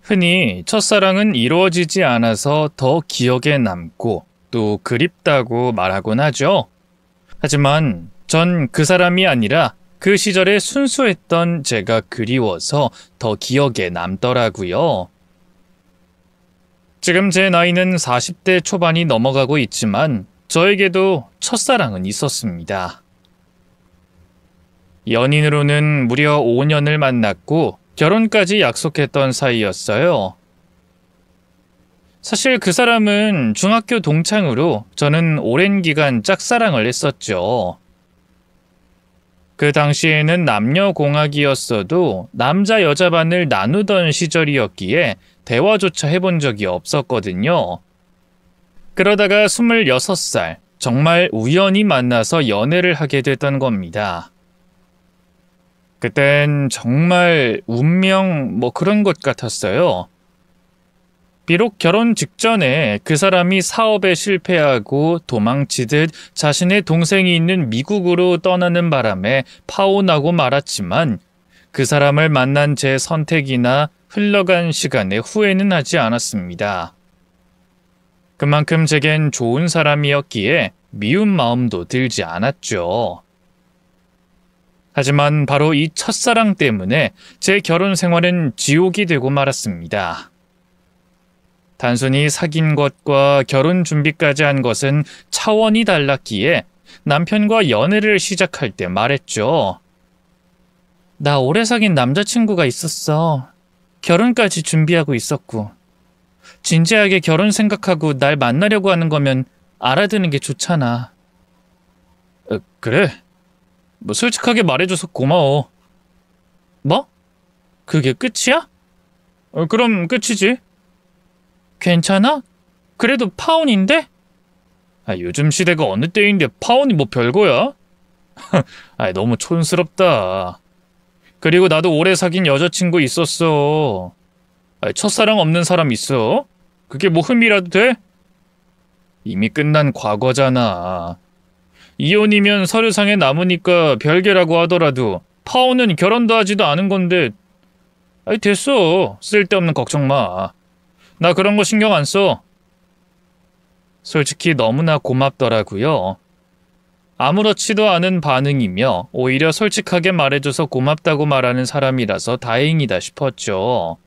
흔히 첫사랑은 이루어지지 않아서 더 기억에 남고 또 그립다고 말하곤 하죠. 하지만 전 그 사람이 아니라 그 시절에 순수했던 제가 그리워서 더 기억에 남더라고요. 지금 제 나이는 40대 초반이 넘어가고 있지만 저에게도 첫사랑은 있었습니다. 연인으로는 무려 5년을 만났고 결혼까지 약속했던 사이였어요. 사실 그 사람은 중학교 동창으로 저는 오랜 기간 짝사랑을 했었죠. 그 당시에는 남녀공학이었어도 남자 여자반을 나누던 시절이었기에 대화조차 해본 적이 없었거든요. 그러다가 26살, 정말 우연히 만나서 연애를 하게 됐던 겁니다. 그땐 정말 운명 그런 것 같았어요. 비록 결혼 직전에 그 사람이 사업에 실패하고 도망치듯 자신의 동생이 있는 미국으로 떠나는 바람에 파혼하고 말았지만 그 사람을 만난 제 선택이나 흘러간 시간에 후회는 하지 않았습니다. 그만큼 제겐 좋은 사람이었기에 미운 마음도 들지 않았죠. 하지만 바로 이 첫사랑 때문에 제 결혼 생활은 지옥이 되고 말았습니다. 단순히 사귄 것과 결혼 준비까지 한 것은 차원이 달랐기에 남편과 연애를 시작할 때 말했죠. 나 오래 사귄 남자친구가 있었어. 결혼까지 준비하고 있었고. 진지하게 결혼 생각하고 날 만나려고 하는 거면 알아두는 게 좋잖아. 그래. 솔직하게 말해줘서 고마워. 뭐? 그게 끝이야? 그럼 끝이지. 괜찮아? 그래도 파혼인데? 요즘 시대가 어느 때인데 파혼이 별거야? 너무 촌스럽다. 그리고 나도 오래 사귄 여자친구 있었어. 첫사랑 없는 사람 있어? 그게 흠이라도 돼? 이미 끝난 과거잖아. 이혼이면 서류상에 남으니까 별개라고 하더라도 파혼은 결혼도 하지도 않은 건데. 됐어. 쓸데없는 걱정 마. 나 그런 거 신경 안 써. 솔직히 너무나 고맙더라고요. 아무렇지도 않은 반응이며 오히려 솔직하게 말해줘서 고맙다고 말하는 사람이라서 다행이다 싶었죠.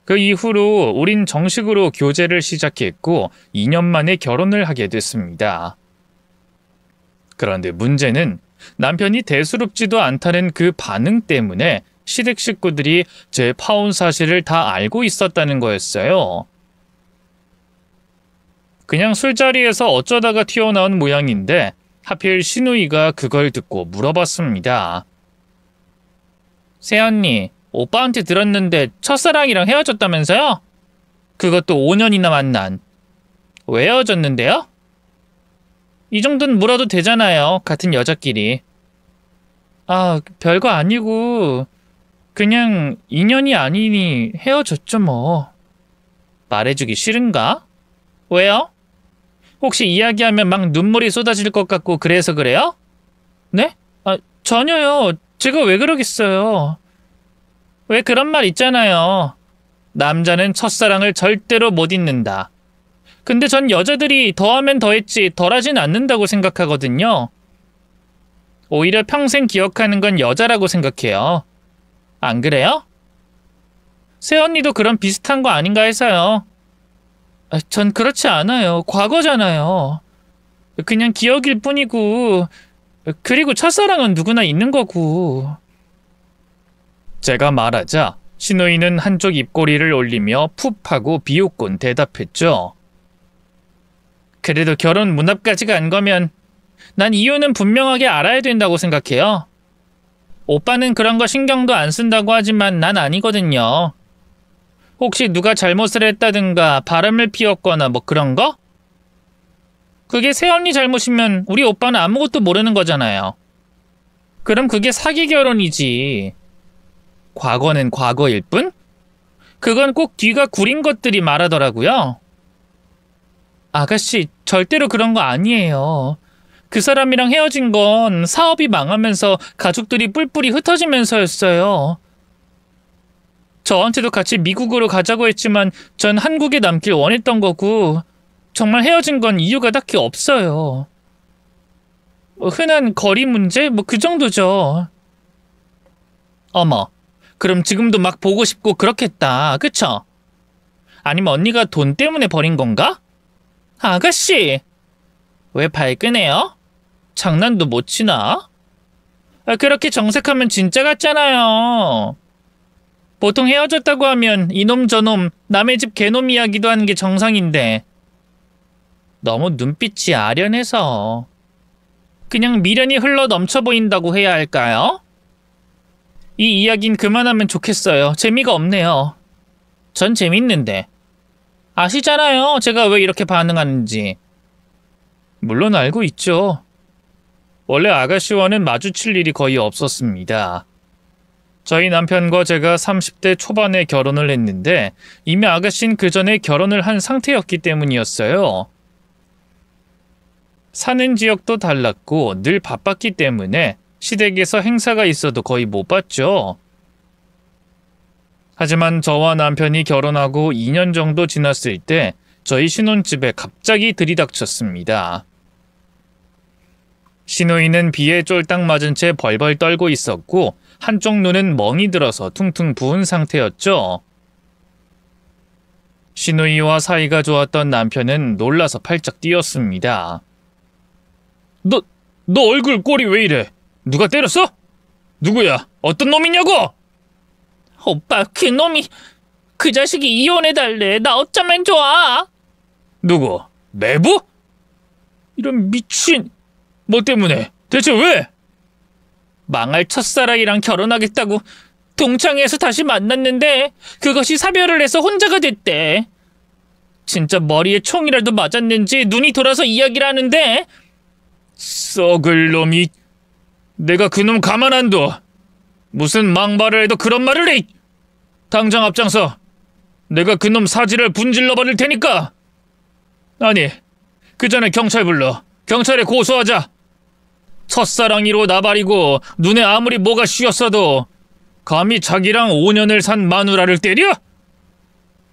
그 이후로 우린 정식으로 교제를 시작했고 2년 만에 결혼을 하게 됐습니다. 그런데 문제는 남편이 대수롭지도 않다는 그 반응 때문에 시댁 식구들이 제 파혼 사실을 다 알고 있었다는 거였어요. 그냥 술자리에서 어쩌다가 튀어나온 모양인데 하필 시누이가 그걸 듣고 물어봤습니다. 새언니, 오빠한테 들었는데 첫사랑이랑 헤어졌다면서요? 그것도 5년이나 만난. 왜 헤어졌는데요? 이 정도는 물어도 되잖아요. 같은 여자끼리. 별거 아니고 그냥 인연이 아니니 헤어졌죠 뭐. 말해주기 싫은가? 왜요? 혹시 이야기하면 막 눈물이 쏟아질 것 같고 그래서 그래요? 네? 전혀요. 제가 왜 그러겠어요. 왜 그런 말 있잖아요. 남자는 첫사랑을 절대로 못 잊는다. 근데 전 여자들이 더하면 더했지 덜하진 않는다고 생각하거든요. 오히려 평생 기억하는 건 여자라고 생각해요. 안 그래요? 새언니도 그런 비슷한 거 아닌가 해서요. 전 그렇지 않아요. 과거잖아요. 그냥 기억일 뿐이고. 그리고 첫사랑은 누구나 있는 거고. 제가 말하자 시누이는 한쪽 입꼬리를 올리며 푹 하고 비웃곤 대답했죠. 그래도 결혼 문 앞까지 간 거면 난 이유는 분명하게 알아야 된다고 생각해요. 오빠는 그런 거 신경도 안 쓴다고 하지만 난 아니거든요. 혹시 누가 잘못을 했다든가 바람을 피웠거나 그런 거? 그게 새언니 잘못이면 우리 오빠는 아무것도 모르는 거잖아요. 그럼 그게 사기 결혼이지. 과거는 과거일 뿐? 그건 꼭 뒤가 구린 것들이 말하더라고요. 아가씨, 절대로 그런 거 아니에요. 그 사람이랑 헤어진 건 사업이 망하면서 가족들이 뿔뿔이 흩어지면서였어요. 저한테도 같이 미국으로 가자고 했지만 전 한국에 남길 원했던 거고 정말 헤어진 건 이유가 딱히 없어요. 흔한 거리 문제? 그 정도죠. 어머, 그럼 지금도 막 보고 싶고 그렇겠다. 그쵸? 아니면 언니가 돈 때문에 버린 건가? 아가씨! 왜 발끈해요? 장난도 못 치나? 그렇게 정색하면 진짜 같잖아요. 보통 헤어졌다고 하면 이놈 저놈 남의 집 개놈 이야기도 하는 게 정상인데 너무 눈빛이 아련해서 그냥 미련이 흘러 넘쳐 보인다고 해야 할까요? 이 이야긴 그만하면 좋겠어요. 재미가 없네요. 전 재밌는데. 아시잖아요. 제가 왜 이렇게 반응하는지. 물론 알고 있죠. 원래 아가씨와는 마주칠 일이 거의 없었습니다. 저희 남편과 제가 30대 초반에 결혼을 했는데 이미 아가씨는 그 전에 결혼을 한 상태였기 때문이었어요. 사는 지역도 달랐고 늘 바빴기 때문에 시댁에서 행사가 있어도 거의 못 봤죠. 하지만 저와 남편이 결혼하고 2년 정도 지났을 때 저희 신혼집에 갑자기 들이닥쳤습니다. 시누이는 비에 쫄딱 맞은 채 벌벌 떨고 있었고 한쪽 눈은 멍이 들어서 퉁퉁 부은 상태였죠. 시누이와 사이가 좋았던 남편은 놀라서 팔짝 뛰었습니다. 너 얼굴 꼴이 왜 이래? 누가 때렸어? 누구야? 어떤 놈이냐고? 오빠, 그 놈이 그 자식이 이혼해달래. 나 어쩌면 좋아? 누구? 내부? 이런 미친... 뭐 때문에? 대체 왜? 망할 첫사랑이랑 결혼하겠다고 동창회에서 다시 만났는데 그것이 사별을 해서 혼자가 됐대. 진짜 머리에 총이라도 맞았는지 눈이 돌아서 이야기를 하는데 썩을 놈이... 내가 그놈 가만 안 둬. 무슨 망발을 해도 그런 말을 해. 당장 앞장서. 내가 그놈 사지를 분질러 버릴 테니까. 아니, 그 전에 경찰 불러. 경찰에 고소하자. 첫사랑이로 나발이고 눈에 아무리 뭐가 씌었어도 감히 자기랑 5년을 산 마누라를 때려?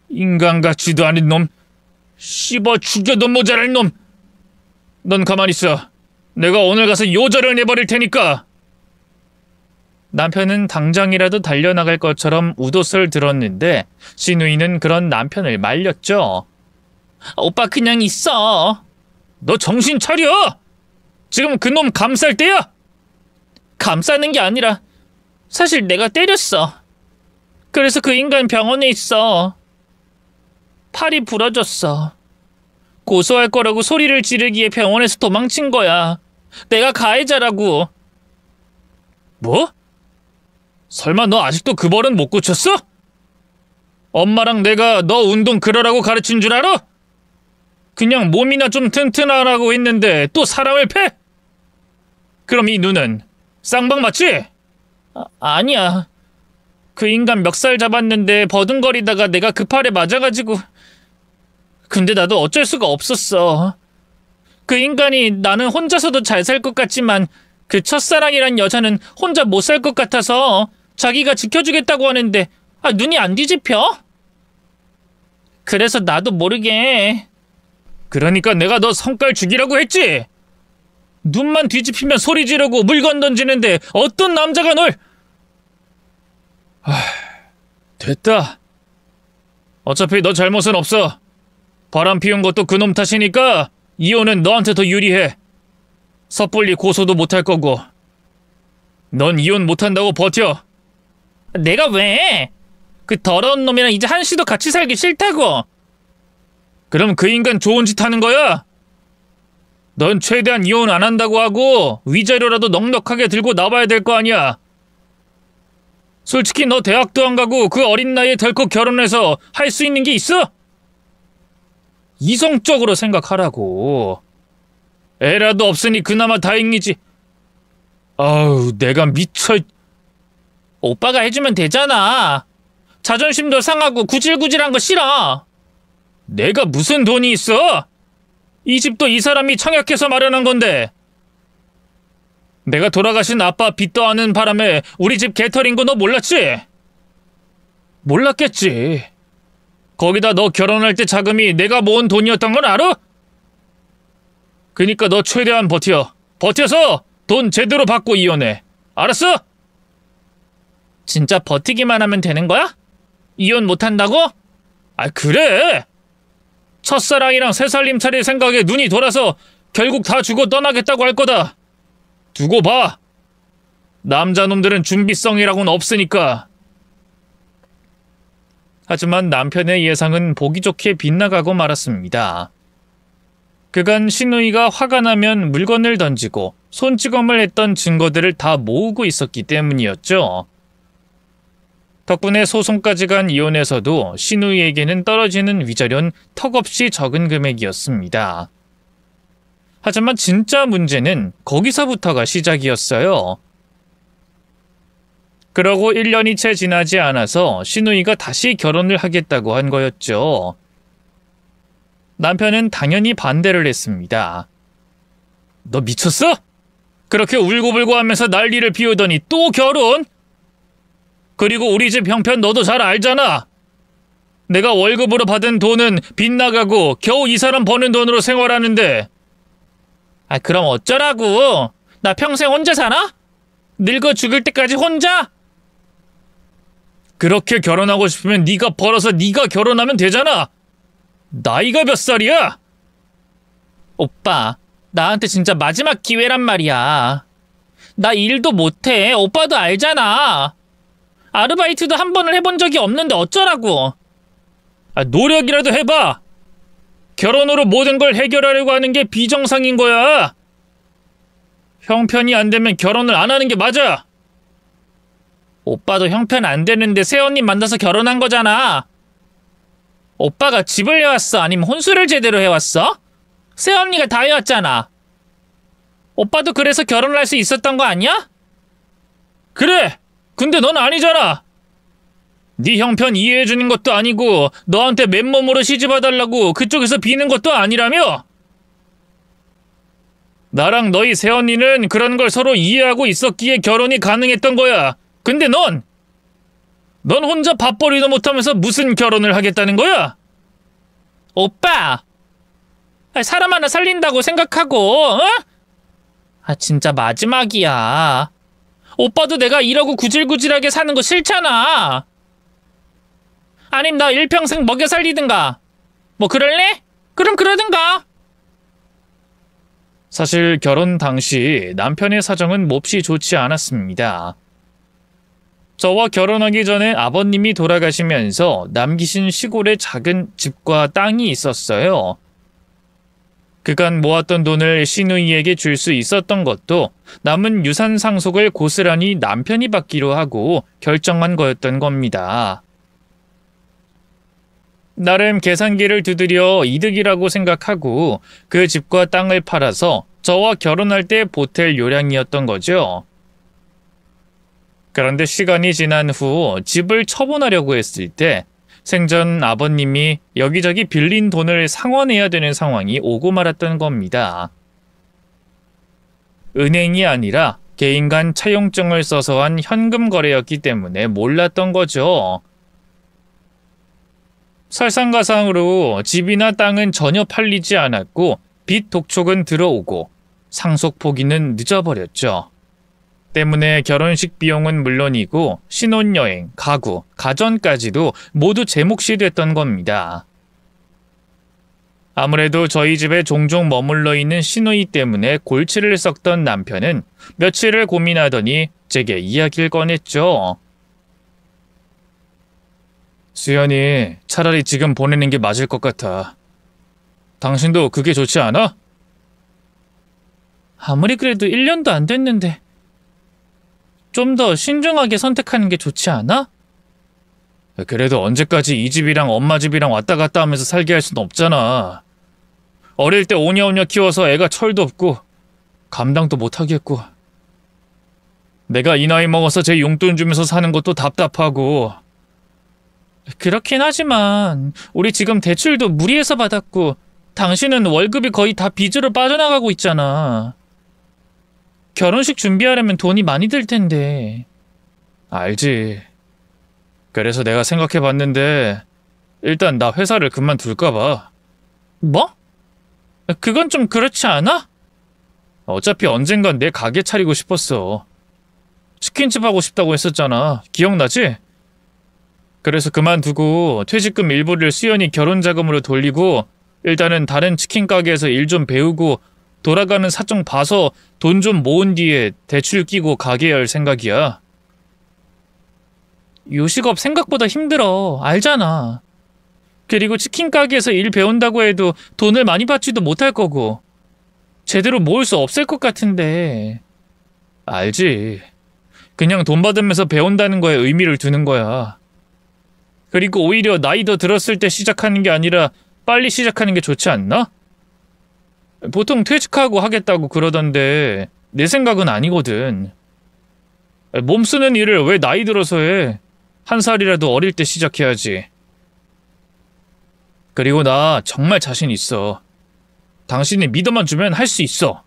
인간 같지도 않은 놈. 씹어 죽여도 모자랄 놈. 넌 가만히 있어. 내가 오늘 가서 요절을 내버릴 테니까. 남편은 당장이라도 달려나갈 것처럼 웃옷을 들었는데 시누이는 그런 남편을 말렸죠. 오빠 그냥 있어. 너 정신 차려. 지금 그놈 감쌀 때야? 감싸는 게 아니라 사실 내가 때렸어. 그래서 그 인간 병원에 있어. 팔이 부러졌어. 고소할 거라고 소리를 지르기에 병원에서 도망친 거야. 내가 가해자라고. 뭐? 설마 너 아직도 그 버릇 못 고쳤어? 엄마랑 내가 너 운동 그러라고 가르친 줄 알아? 그냥 몸이나 좀 튼튼하라고 했는데 또 사람을 패? 그럼 이 눈은 쌍방 맞지? 아니야. 그 인간 멱살 잡았는데 버둥거리다가 내가 그 팔에 맞아가지고. 근데 나도 어쩔 수가 없었어. 그 인간이 나는 혼자서도 잘 살 것 같지만 그 첫사랑이란 여자는 혼자 못 살 것 같아서 자기가 지켜주겠다고 하는데 눈이 안 뒤집혀? 그래서 나도 모르게. 그러니까 내가 너 성깔 죽이라고 했지? 눈만 뒤집히면 소리 지르고 물건 던지는데 어떤 남자가 널... 됐다. 어차피 너 잘못은 없어. 바람 피운 것도 그놈 탓이니까 이혼은 너한테 더 유리해. 섣불리 고소도 못할 거고. 넌 이혼 못한다고 버텨. 내가 왜? 그 더러운 놈이랑 이제 한시도 같이 살기 싫다고. 그럼 그 인간 좋은 짓 하는 거야? 넌 최대한 이혼 안 한다고 하고 위자료라도 넉넉하게 들고 나와야 될 거 아니야. 솔직히 너 대학도 안 가고 그 어린 나이에 덜컥 결혼해서 할 수 있는 게 있어? 이성적으로 생각하라고. 애라도 없으니 그나마 다행이지. 아우, 내가 미쳐. 오빠가 해주면 되잖아. 자존심도 상하고 구질구질한 거 싫어. 내가 무슨 돈이 있어? 이 집도 이 사람이 청약해서 마련한 건데. 내가 돌아가신 아빠 빚도 아는 바람에 우리 집 개털인 거 너 몰랐지? 몰랐겠지. 거기다 너 결혼할 때 자금이 내가 모은 돈이었던 건 알아? 그니까 너 최대한 버텨. 버텨서 돈 제대로 받고 이혼해. 알았어? 진짜 버티기만 하면 되는 거야? 이혼 못한다고? 아, 그래! 첫사랑이랑 새살림 차릴 생각에 눈이 돌아서 결국 다 주고 떠나겠다고 할 거다. 두고 봐. 남자놈들은 준비성이라고는 없으니까. 하지만 남편의 예상은 보기 좋게 빗나가고 말았습니다. 그간 신우이가 화가 나면 물건을 던지고 손찌검을 했던 증거들을 다 모으고 있었기 때문이었죠. 덕분에 소송까지 간 이혼에서도 신우이에게는 떨어지는 위자료는 턱없이 적은 금액이었습니다. 하지만 진짜 문제는 거기서부터가 시작이었어요. 그러고 1년이 채 지나지 않아서 신우이가 다시 결혼을 하겠다고 한 거였죠. 남편은 당연히 반대를 했습니다. 너 미쳤어? 그렇게 울고불고 하면서 난리를 피우더니 또 결혼? 그리고 우리 집 형편 너도 잘 알잖아. 내가 월급으로 받은 돈은 빗나가고 겨우 이 사람 버는 돈으로 생활하는데. 아, 그럼 어쩌라고? 나 평생 혼자 사나? 늙어 죽을 때까지 혼자? 그렇게 결혼하고 싶으면 네가 벌어서 네가 결혼하면 되잖아. 나이가 몇 살이야? 오빠, 나한테 진짜 마지막 기회란 말이야. 나 일도 못해. 오빠도 알잖아. 아르바이트도 한 번을 해본 적이 없는데 어쩌라고. 아, 노력이라도 해봐. 결혼으로 모든 걸 해결하려고 하는 게 비정상인 거야. 형편이 안 되면 결혼을 안 하는 게 맞아. 오빠도 형편 안 되는데 새언니 만나서 결혼한 거잖아. 오빠가 집을 해왔어? 아니면 혼수를 제대로 해왔어? 새언니가 다 해왔잖아. 오빠도 그래서 결혼을 할 수 있었던 거 아니야? 그래! 근데 넌 아니잖아. 네 형편 이해해주는 것도 아니고 너한테 맨몸으로 시집와달라고 그쪽에서 비는 것도 아니라며? 나랑 너희 새언니는 그런 걸 서로 이해하고 있었기에 결혼이 가능했던 거야. 근데 넌 혼자 밥벌이도 못하면서 무슨 결혼을 하겠다는 거야? 오빠! 사람 하나 살린다고 생각하고, 어? 아, 진짜 마지막이야. 오빠도 내가 이러고 구질구질하게 사는 거 싫잖아. 아님 나 일평생 먹여 살리든가. 뭐 그럴래? 그럼 그러든가. 사실 결혼 당시 남편의 사정은 몹시 좋지 않았습니다. 저와 결혼하기 전에 아버님이 돌아가시면서 남기신 시골에 작은 집과 땅이 있었어요. 그간 모았던 돈을 시누이에게 줄 수 있었던 것도 남은 유산 상속을 고스란히 남편이 받기로 하고 결정한 거였던 겁니다. 나름 계산기를 두드려 이득이라고 생각하고 그 집과 땅을 팔아서 저와 결혼할 때 보탤 요량이었던 거죠. 그런데 시간이 지난 후 집을 처분하려고 했을 때 생전 아버님이 여기저기 빌린 돈을 상환해야 되는 상황이 오고 말았던 겁니다. 은행이 아니라 개인 간 차용증을 써서 한 현금 거래였기 때문에 몰랐던 거죠. 설상가상으로 집이나 땅은 전혀 팔리지 않았고 빚 독촉은 들어오고 상속 포기는 늦어버렸죠. 때문에 결혼식 비용은 물론이고 신혼여행, 가구, 가전까지도 모두 제 몫이 됐던 겁니다. 아무래도 저희 집에 종종 머물러 있는 시누이 때문에 골치를 썩던 남편은 며칠을 고민하더니 제게 이야기를 꺼냈죠. 수연이 차라리 지금 보내는 게 맞을 것 같아. 당신도 그게 좋지 않아? 아무리 그래도 1년도 안 됐는데 좀 더 신중하게 선택하는 게 좋지 않아? 그래도 언제까지 이 집이랑 엄마 집이랑 왔다 갔다 하면서 살게 할 순 없잖아. 어릴 때 오냐오냐 키워서 애가 철도 없고 감당도 못하겠고 내가 이 나이 먹어서 제 용돈 주면서 사는 것도 답답하고. 그렇긴 하지만 우리 지금 대출도 무리해서 받았고 당신은 월급이 거의 다 빚으로 빠져나가고 있잖아. 결혼식 준비하려면 돈이 많이 들 텐데. 알지. 그래서 내가 생각해봤는데 일단 나 회사를 그만둘까 봐. 뭐? 그건 좀 그렇지 않아? 어차피 언젠간 내 가게 차리고 싶었어. 치킨집 하고 싶다고 했었잖아. 기억나지? 그래서 그만두고 퇴직금 일부를 수연이 결혼 자금으로 돌리고 일단은 다른 치킨 가게에서 일 좀 배우고 돌아가는 사정 봐서 돈 좀 모은 뒤에 대출 끼고 가게 열 생각이야. 요식업 생각보다 힘들어. 알잖아. 그리고 치킨 가게에서 일 배운다고 해도 돈을 많이 받지도 못할 거고 제대로 모을 수 없을 것 같은데. 알지. 그냥 돈 받으면서 배운다는 거에 의미를 두는 거야. 그리고 오히려 나이 더 들었을 때 시작하는 게 아니라 빨리 시작하는 게 좋지 않나? 보통 퇴직하고 하겠다고 그러던데 내 생각은 아니거든. 몸 쓰는 일을 왜 나이 들어서 해? 한 살이라도 어릴 때 시작해야지. 그리고 나 정말 자신 있어. 당신이 믿어만 주면 할 수 있어.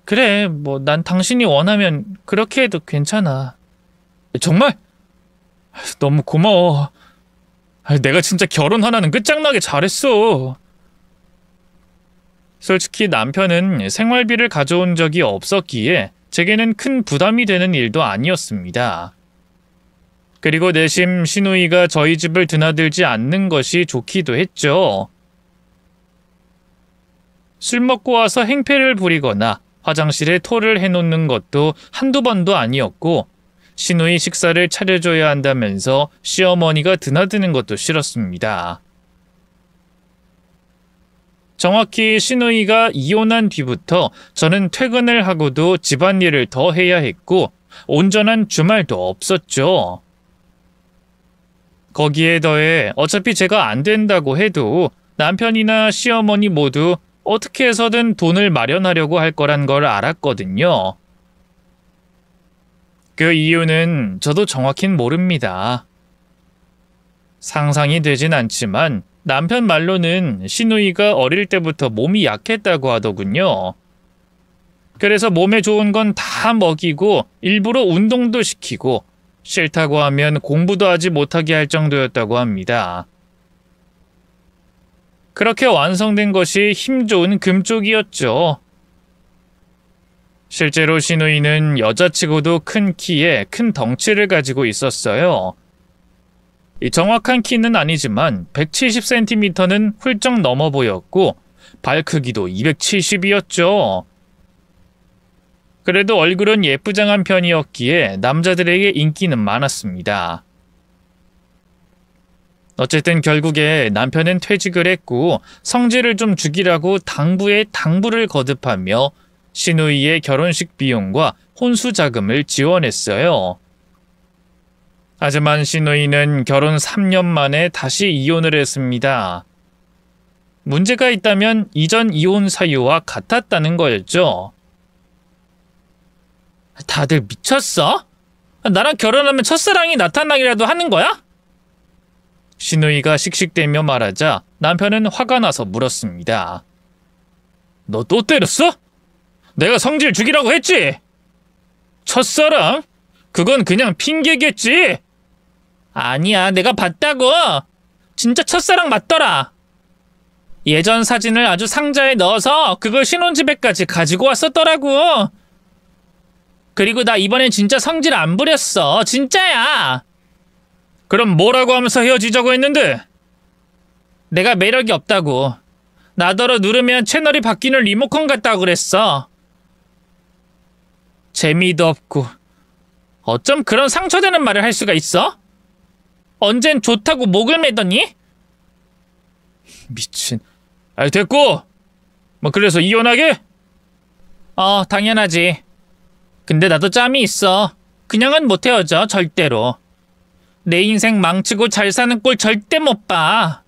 그래, 뭐 난 당신이 원하면 그렇게 해도 괜찮아. 정말? 너무 고마워. 내가 진짜 결혼 하나는 끝장나게 잘했어. 솔직히 남편은 생활비를 가져온 적이 없었기에 제게는 큰 부담이 되는 일도 아니었습니다. 그리고 내심 시누이가 저희 집을 드나들지 않는 것이 좋기도 했죠. 술 먹고 와서 행패를 부리거나 화장실에 토를 해놓는 것도 한두 번도 아니었고 시누이 식사를 차려줘야 한다면서 시어머니가 드나드는 것도 싫었습니다. 정확히 시누이가 이혼한 뒤부터 저는 퇴근을 하고도 집안일을 더 해야 했고 온전한 주말도 없었죠. 거기에 더해 어차피 제가 안 된다고 해도 남편이나 시어머니 모두 어떻게 해서든 돈을 마련하려고 할 거란 걸 알았거든요. 그 이유는 저도 정확히는 모릅니다. 상상이 되진 않지만 남편 말로는 시누이가 어릴 때부터 몸이 약했다고 하더군요. 그래서 몸에 좋은 건 다 먹이고 일부러 운동도 시키고 싫다고 하면 공부도 하지 못하게 할 정도였다고 합니다. 그렇게 완성된 것이 힘 좋은 금쪽이었죠. 실제로 시누이는 여자치고도 큰 키에 큰 덩치를 가지고 있었어요. 이 정확한 키는 아니지만 170cm는 훌쩍 넘어 보였고 발 크기도 270이었죠. 그래도 얼굴은 예쁘장한 편이었기에 남자들에게 인기는 많았습니다. 어쨌든 결국에 남편은 퇴직을 했고 성질을 좀 죽이라고 당부에 당부를 거듭하며 시누이의 결혼식 비용과 혼수 자금을 지원했어요. 하지만 시누이는 결혼 3년 만에 다시 이혼을 했습니다. 문제가 있다면 이전 이혼 사유와 같았다는 거였죠. 다들 미쳤어? 나랑 결혼하면 첫사랑이 나타나기라도 하는 거야? 시누이가 씩씩대며 말하자 남편은 화가 나서 물었습니다. 너 또 때렸어? 내가 성질 죽이라고 했지? 첫사랑? 그건 그냥 핑계겠지? 아니야, 내가 봤다고. 진짜 첫사랑 맞더라. 예전 사진을 아주 상자에 넣어서 그걸 신혼집에까지 가지고 왔었더라고. 그리고 나 이번엔 진짜 성질 안 부렸어. 진짜야. 그럼 뭐라고 하면서 헤어지자고 했는데? 내가 매력이 없다고. 나더러 누르면 채널이 바뀌는 리모컨 같다고 그랬어. 재미도 없고. 어쩜 그런 상처되는 말을 할 수가 있어? 언젠 좋다고 목을 매더니? 미친. 아이 됐고. 뭐 그래서 이혼하게? 당연하지. 근데 나도 짬이 있어. 그냥은 못 헤어져, 절대로. 내 인생 망치고 잘 사는 꼴 절대 못 봐.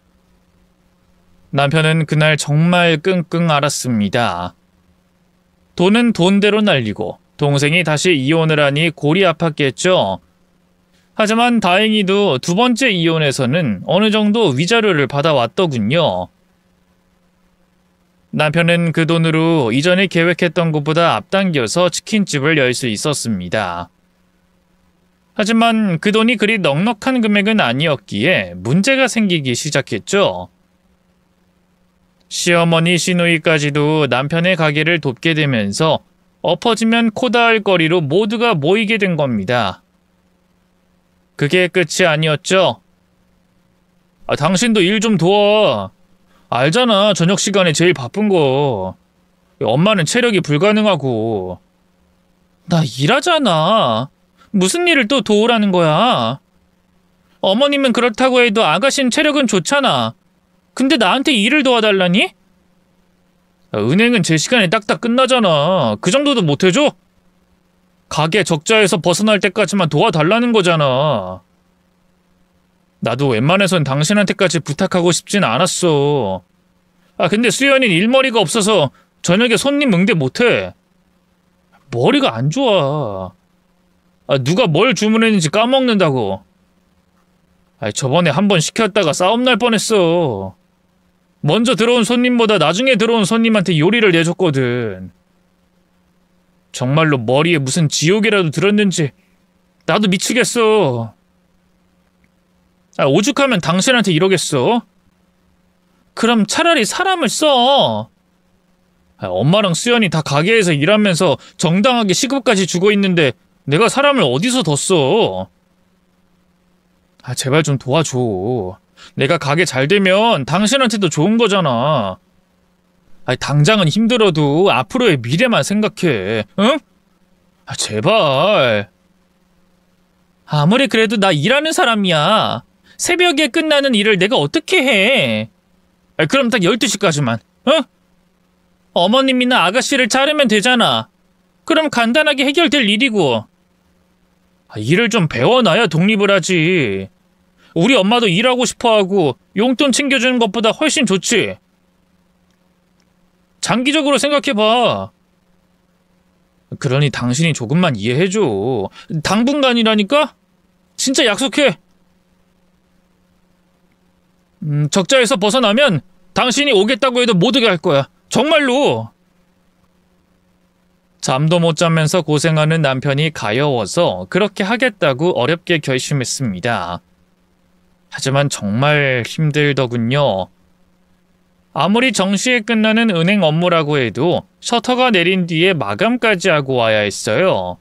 남편은 그날 정말 끙끙 앓았습니다. 돈은 돈대로 날리고 동생이 다시 이혼을 하니 골이 아팠겠죠. 하지만 다행히도 두 번째 이혼에서는 어느 정도 위자료를 받아왔더군요. 남편은 그 돈으로 이전에 계획했던 것보다 앞당겨서 치킨집을 열 수 있었습니다. 하지만 그 돈이 그리 넉넉한 금액은 아니었기에 문제가 생기기 시작했죠. 시어머니 시누이까지도 남편의 가게를 돕게 되면서 엎어지면 코다할 거리로 모두가 모이게 된 겁니다. 그게 끝이 아니었죠. 당신도 일 좀 도와. 알잖아, 저녁 시간에 제일 바쁜 거. 엄마는 체력이 불가능하고. 나 일하잖아. 무슨 일을 또 도우라는 거야? 어머님은 그렇다고 해도 아가씨는 체력은 좋잖아. 근데 나한테 일을 도와달라니? 은행은 제 시간에 딱딱 끝나잖아. 그 정도도 못해줘? 가게 적자에서 벗어날 때까지만 도와달라는 거잖아. 나도 웬만해선 당신한테까지 부탁하고 싶진 않았어. 근데 수연이는 일머리가 없어서 저녁에 손님 응대 못해. 머리가 안 좋아. 누가 뭘 주문했는지 까먹는다고. 저번에 한 번 시켰다가 싸움 날 뻔했어. 먼저 들어온 손님보다 나중에 들어온 손님한테 요리를 내줬거든. 정말로 머리에 무슨 지옥이라도 들었는지 나도 미치겠어. 오죽하면 당신한테 이러겠어? 그럼 차라리 사람을 써. 엄마랑 수연이 다 가게에서 일하면서 정당하게 시급까지 주고 있는데 내가 사람을 어디서 더 써? 제발 좀 도와줘. 내가 가게 잘 되면 당신한테도 좋은 거잖아. 당장은 힘들어도 앞으로의 미래만 생각해. 응? 제발. 아무리 그래도 나 일하는 사람이야. 새벽에 끝나는 일을 내가 어떻게 해? 그럼 딱 12시까지만. 응? 어머님이나 아가씨를 자르면 되잖아. 그럼 간단하게 해결될 일이고. 일을 좀 배워놔야 독립을 하지. 우리 엄마도 일하고 싶어하고 용돈 챙겨주는 것보다 훨씬 좋지. 장기적으로 생각해봐. 그러니 당신이 조금만 이해해줘. 당분간이라니까? 진짜 약속해. 적자에서 벗어나면 당신이 오겠다고 해도 못 오게 할 거야. 정말로. 잠도 못 자면서 고생하는 남편이 가여워서 그렇게 하겠다고 어렵게 결심했습니다. 하지만 정말 힘들더군요. 아무리 정시에 끝나는 은행 업무라고 해도 셔터가 내린 뒤에 마감까지 하고 와야 했어요.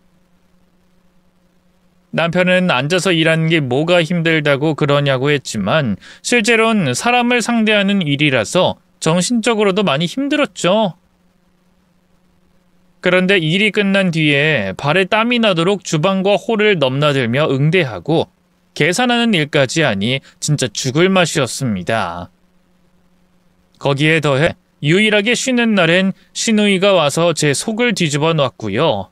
남편은 앉아서 일하는 게 뭐가 힘들다고 그러냐고 했지만 실제로는 사람을 상대하는 일이라서 정신적으로도 많이 힘들었죠. 그런데 일이 끝난 뒤에 발에 땀이 나도록 주방과 홀을 넘나들며 응대하고 계산하는 일까지 하니 진짜 죽을 맛이었습니다. 거기에 더해 유일하게 쉬는 날엔 시누이가 와서 제 속을 뒤집어 놨고요.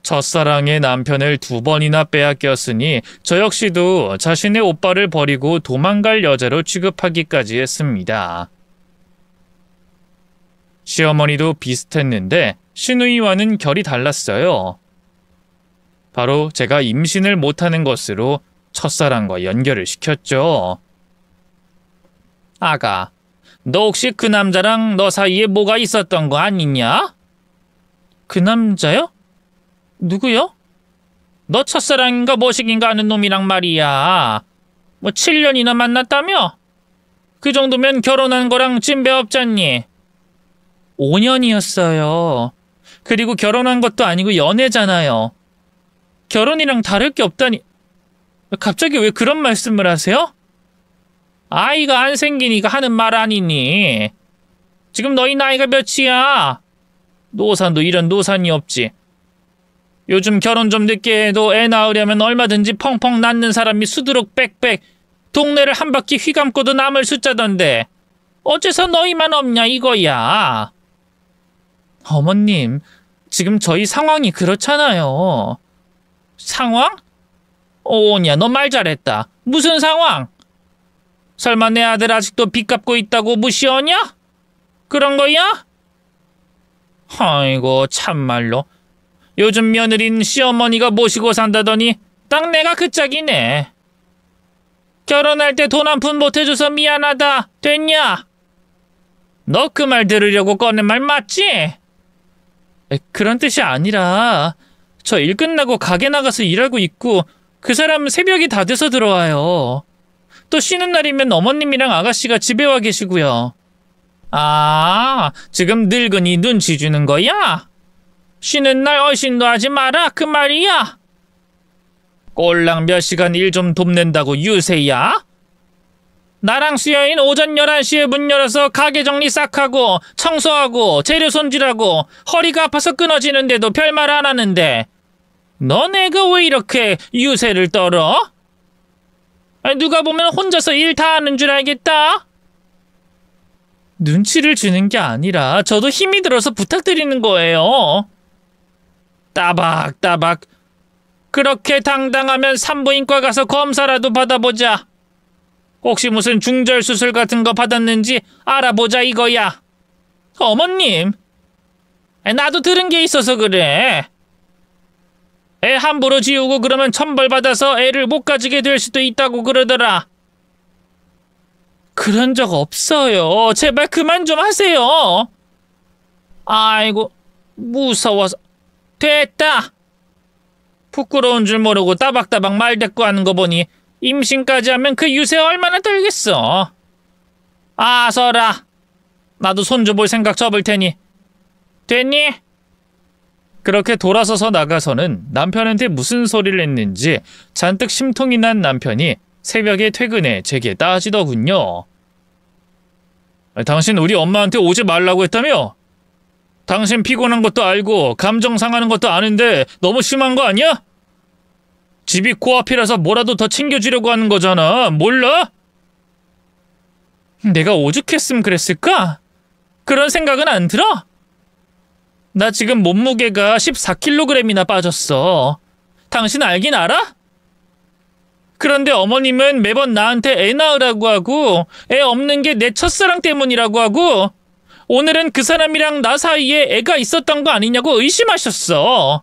첫사랑의 남편을 2번이나 빼앗겼으니 저 역시도 자신의 오빠를 버리고 도망갈 여자로 취급하기까지 했습니다. 시어머니도 비슷했는데 시누이와는 결이 달랐어요. 바로 제가 임신을 못하는 것으로 첫사랑과 연결을 시켰죠. 아가, 너 혹시 그 남자랑 너 사이에 뭐가 있었던 거 아니냐? 그 남자요? 누구요? 너 첫사랑인가 뭐시긴가 하는 놈이랑 말이야. 7년이나 만났다며? 그 정도면 결혼한 거랑 찐배 없잖니? 5년이었어요. 그리고 결혼한 것도 아니고 연애잖아요. 결혼이랑 다를 게 없다니. 갑자기 왜 그런 말씀을 하세요? 아이가 안 생기니까 하는 말 아니니. 지금 너희 나이가 몇이야? 노산도 이런 노산이 없지. 요즘 결혼 좀 늦게 해도 애 낳으려면 얼마든지 펑펑 낳는 사람이 수두룩 빽빽 동네를 한 바퀴 휘감고도 남을 숫자던데 어째서 너희만 없냐 이거야. 어머님, 지금 저희 상황이 그렇잖아요. 상황? 오냐, 너 말 잘했다. 무슨 상황? 설마 내 아들 아직도 빚 갚고 있다고 무시하냐? 그런 거야? 아이고, 참말로. 요즘 며느린 시어머니가 모시고 산다더니 딱 내가 그 짝이네. 결혼할 때 돈 한 푼 못해줘서 미안하다. 됐냐? 너 그 말 들으려고 꺼낸 말 맞지? 그런 뜻이 아니라 저 일 끝나고 가게 나가서 일하고 있고 그 사람은 새벽이 다 돼서 들어와요. 또 쉬는 날이면 어머님이랑 아가씨가 집에 와 계시고요. 아, 지금 늙은이 눈치 주는 거야? 쉬는 날 어신도 하지 마라 그 말이야? 꼴랑 몇 시간 일 좀 돕는다고 유세야? 나랑 수여인 오전 11시에 문 열어서 가게 정리 싹 하고 청소하고 재료 손질하고 허리가 아파서 끊어지는데도 별말 안 하는데 너네가 왜 이렇게 유세를 떨어? 누가 보면 혼자서 일 다 하는 줄 알겠다? 눈치를 주는 게 아니라 저도 힘이 들어서 부탁드리는 거예요. 따박따박. 그렇게 당당하면 산부인과 가서 검사라도 받아보자. 혹시 무슨 중절 수술 같은 거 받았는지 알아보자 이거야. 어머님, 나도 들은 게 있어서 그래. 애 함부로 지우고 그러면 천벌받아서 애를 못 가지게 될 수도 있다고 그러더라. 그런 적 없어요. 제발 그만 좀 하세요. 아이고, 무서워서. 됐다. 부끄러운 줄 모르고 따박따박 말대꾸하는 거 보니 임신까지 하면 그 유세 얼마나 떨겠어. 아, 서라. 나도 손주 볼 생각 접을 테니. 됐니? 그렇게 돌아서서 나가서는 남편한테 무슨 소리를 했는지 잔뜩 심통이 난 남편이 새벽에 퇴근해 제게 따지더군요. 당신 우리 엄마한테 오지 말라고 했다며? 당신 피곤한 것도 알고 감정 상하는 것도 아는데 너무 심한 거 아니야? 집이 코앞이라서 뭐라도 더 챙겨주려고 하는 거잖아. 몰라? 내가 오죽했으면 그랬을까? 그런 생각은 안 들어? 나 지금 몸무게가 14kg이나 빠졌어. 당신 알긴 알아? 그런데 어머님은 매번 나한테 애 낳으라고 하고 애 없는 게 내 첫사랑 때문이라고 하고 오늘은 그 사람이랑 나 사이에 애가 있었던 거 아니냐고 의심하셨어.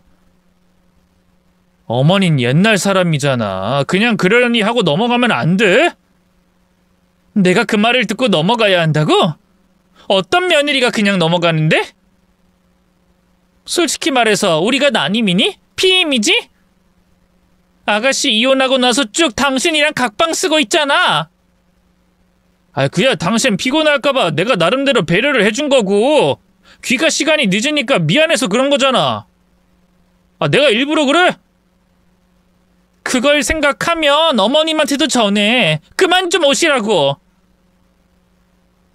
어머닌 옛날 사람이잖아. 그냥 그러려니 하고 넘어가면 안 돼? 내가 그 말을 듣고 넘어가야 한다고? 어떤 며느리가 그냥 넘어가는데? 솔직히 말해서 우리가 난임이니? 피임이지? 아가씨 이혼하고 나서 쭉 당신이랑 각방 쓰고 있잖아. 그야 당신 피곤할까봐 내가 나름대로 배려를 해준 거고 귀가 시간이 늦으니까 미안해서 그런 거잖아. 내가 일부러 그래? 그걸 생각하면 어머님한테도 전해. 그만 좀 오시라고.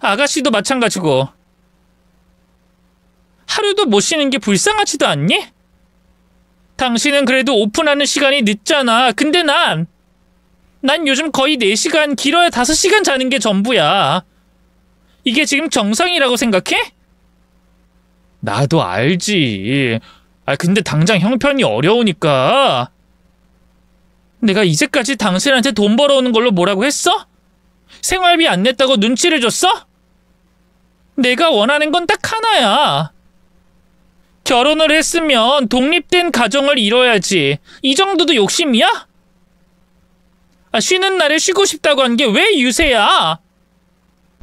아가씨도 마찬가지고. 하루도 못 쉬는 게 불쌍하지도 않니? 당신은 그래도 오픈하는 시간이 늦잖아. 근데 난 요즘 거의 4시간, 길어야 5시간 자는 게 전부야. 이게 지금 정상이라고 생각해? 나도 알지. 근데 당장 형편이 어려우니까. 내가 이제까지 당신한테 돈 벌어오는 걸로 뭐라고 했어? 생활비 안 냈다고 눈치를 줬어? 내가 원하는 건 딱 하나야. 결혼을 했으면 독립된 가정을 이뤄야지. 이 정도도 욕심이야? 쉬는 날에 쉬고 싶다고 한 게 왜 유세야?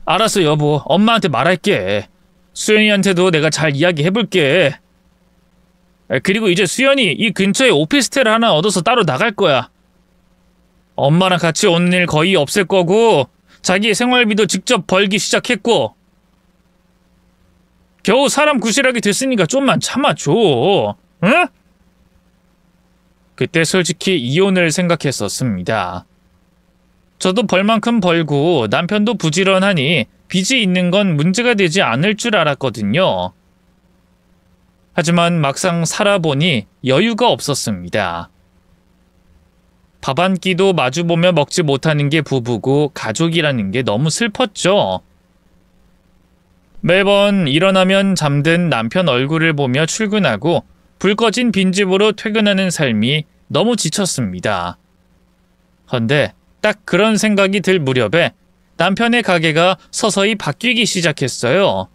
알았어 여보. 엄마한테 말할게. 수연이한테도 내가 잘 이야기해볼게. 그리고 이제 수연이 이 근처에 오피스텔 하나 얻어서 따로 나갈 거야. 엄마랑 같이 오는 일 거의 없을 거고 자기 생활비도 직접 벌기 시작했고 겨우 사람 구실하게 됐으니까 좀만 참아줘. 응? 그때 솔직히 이혼을 생각했었습니다. 저도 벌 만큼 벌고 남편도 부지런하니 빚이 있는 건 문제가 되지 않을 줄 알았거든요. 하지만 막상 살아보니 여유가 없었습니다. 밥 한 끼도 마주보며 먹지 못하는 게 부부고 가족이라는 게 너무 슬펐죠. 매번 일어나면 잠든 남편 얼굴을 보며 출근하고 불 꺼진 빈집으로 퇴근하는 삶이 너무 지쳤습니다. 헌데 딱 그런 생각이 들 무렵에 남편의 가게가 서서히 바뀌기 시작했어요.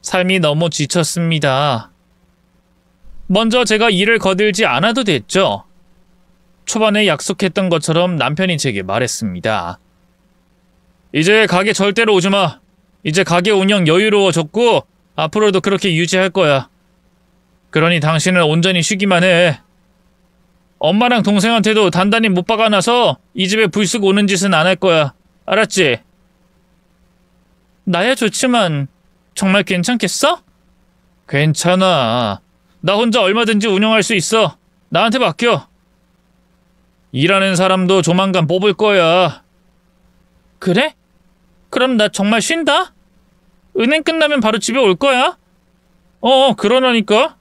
삶이 너무 지쳤습니다. 먼저 제가 일을 거들지 않아도 됐죠. 초반에 약속했던 것처럼 남편이 제게 말했습니다. 이제 가게 절대로 오지 마. 이제 가게 운영 여유로워졌고 앞으로도 그렇게 유지할 거야. 그러니 당신은 온전히 쉬기만 해. 엄마랑 동생한테도 단단히 못 박아놔서 이 집에 불쑥 오는 짓은 안 할 거야. 알았지? 나야 좋지만 정말 괜찮겠어? 괜찮아. 나 혼자 얼마든지 운영할 수 있어. 나한테 맡겨. 일하는 사람도 조만간 뽑을 거야. 그래? 그럼 나 정말 쉰다? 은행 끝나면 바로 집에 올 거야? 그러라니까.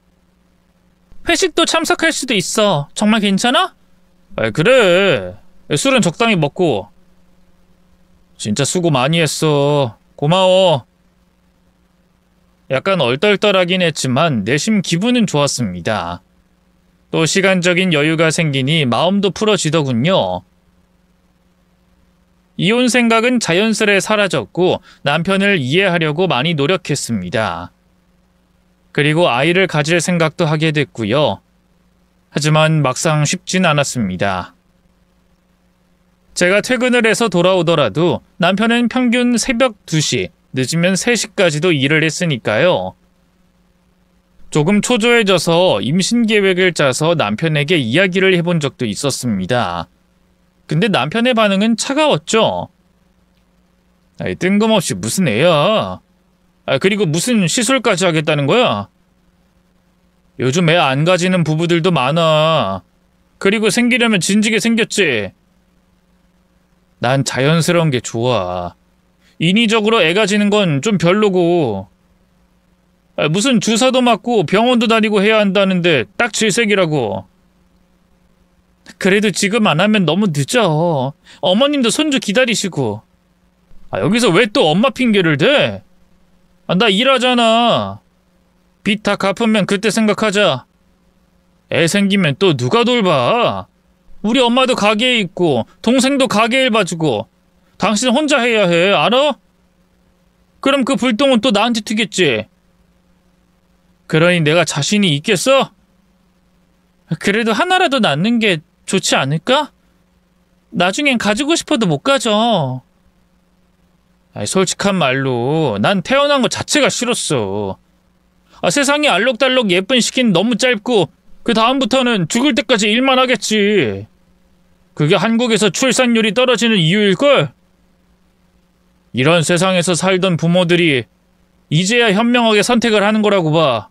회식도 참석할 수도 있어. 정말 괜찮아? 그래. 술은 적당히 먹고. 진짜 수고 많이 했어. 고마워. 약간 얼떨떨하긴 했지만 내심 기분은 좋았습니다. 또 시간적인 여유가 생기니 마음도 풀어지더군요. 이혼 생각은 자연스레 사라졌고 남편을 이해하려고 많이 노력했습니다. 그리고 아이를 가질 생각도 하게 됐고요. 하지만 막상 쉽진 않았습니다. 제가 퇴근을 해서 돌아오더라도 남편은 평균 새벽 2시, 늦으면 3시까지도 일을 했으니까요. 조금 초조해져서 임신 계획을 짜서 남편에게 이야기를 해본 적도 있었습니다. 근데 남편의 반응은 차가웠죠. 뜬금없이 무슨 애야. 그리고 무슨 시술까지 하겠다는 거야? 요즘 애 안 가지는 부부들도 많아. 그리고 생기려면 진지게 생겼지. 난 자연스러운 게 좋아. 인위적으로 애 가지는 건 좀 별로고. 무슨 주사도 맞고 병원도 다니고 해야 한다는데 딱 질색이라고. 그래도 지금 안 하면 너무 늦어. 어머님도 손주 기다리시고. 여기서 왜 또 엄마 핑계를 대? 나 일하잖아. 빚 다 갚으면 그때 생각하자. 애 생기면 또 누가 돌봐? 우리 엄마도 가게에 있고 동생도 가게 일 봐주고 당신 혼자 해야 해. 알아? 그럼 그 불똥은 또 나한테 튀겠지. 그러니 내가 자신이 있겠어? 그래도 하나라도 낳는 게 좋지 않을까? 나중엔 가지고 싶어도 못 가져. 솔직한 말로 난 태어난 것 자체가 싫었어. 세상이 알록달록 예쁜 시기는 너무 짧고 그 다음부터는 죽을 때까지 일만 하겠지. 그게 한국에서 출산율이 떨어지는 이유일걸? 이런 세상에서 살던 부모들이 이제야 현명하게 선택을 하는 거라고 봐.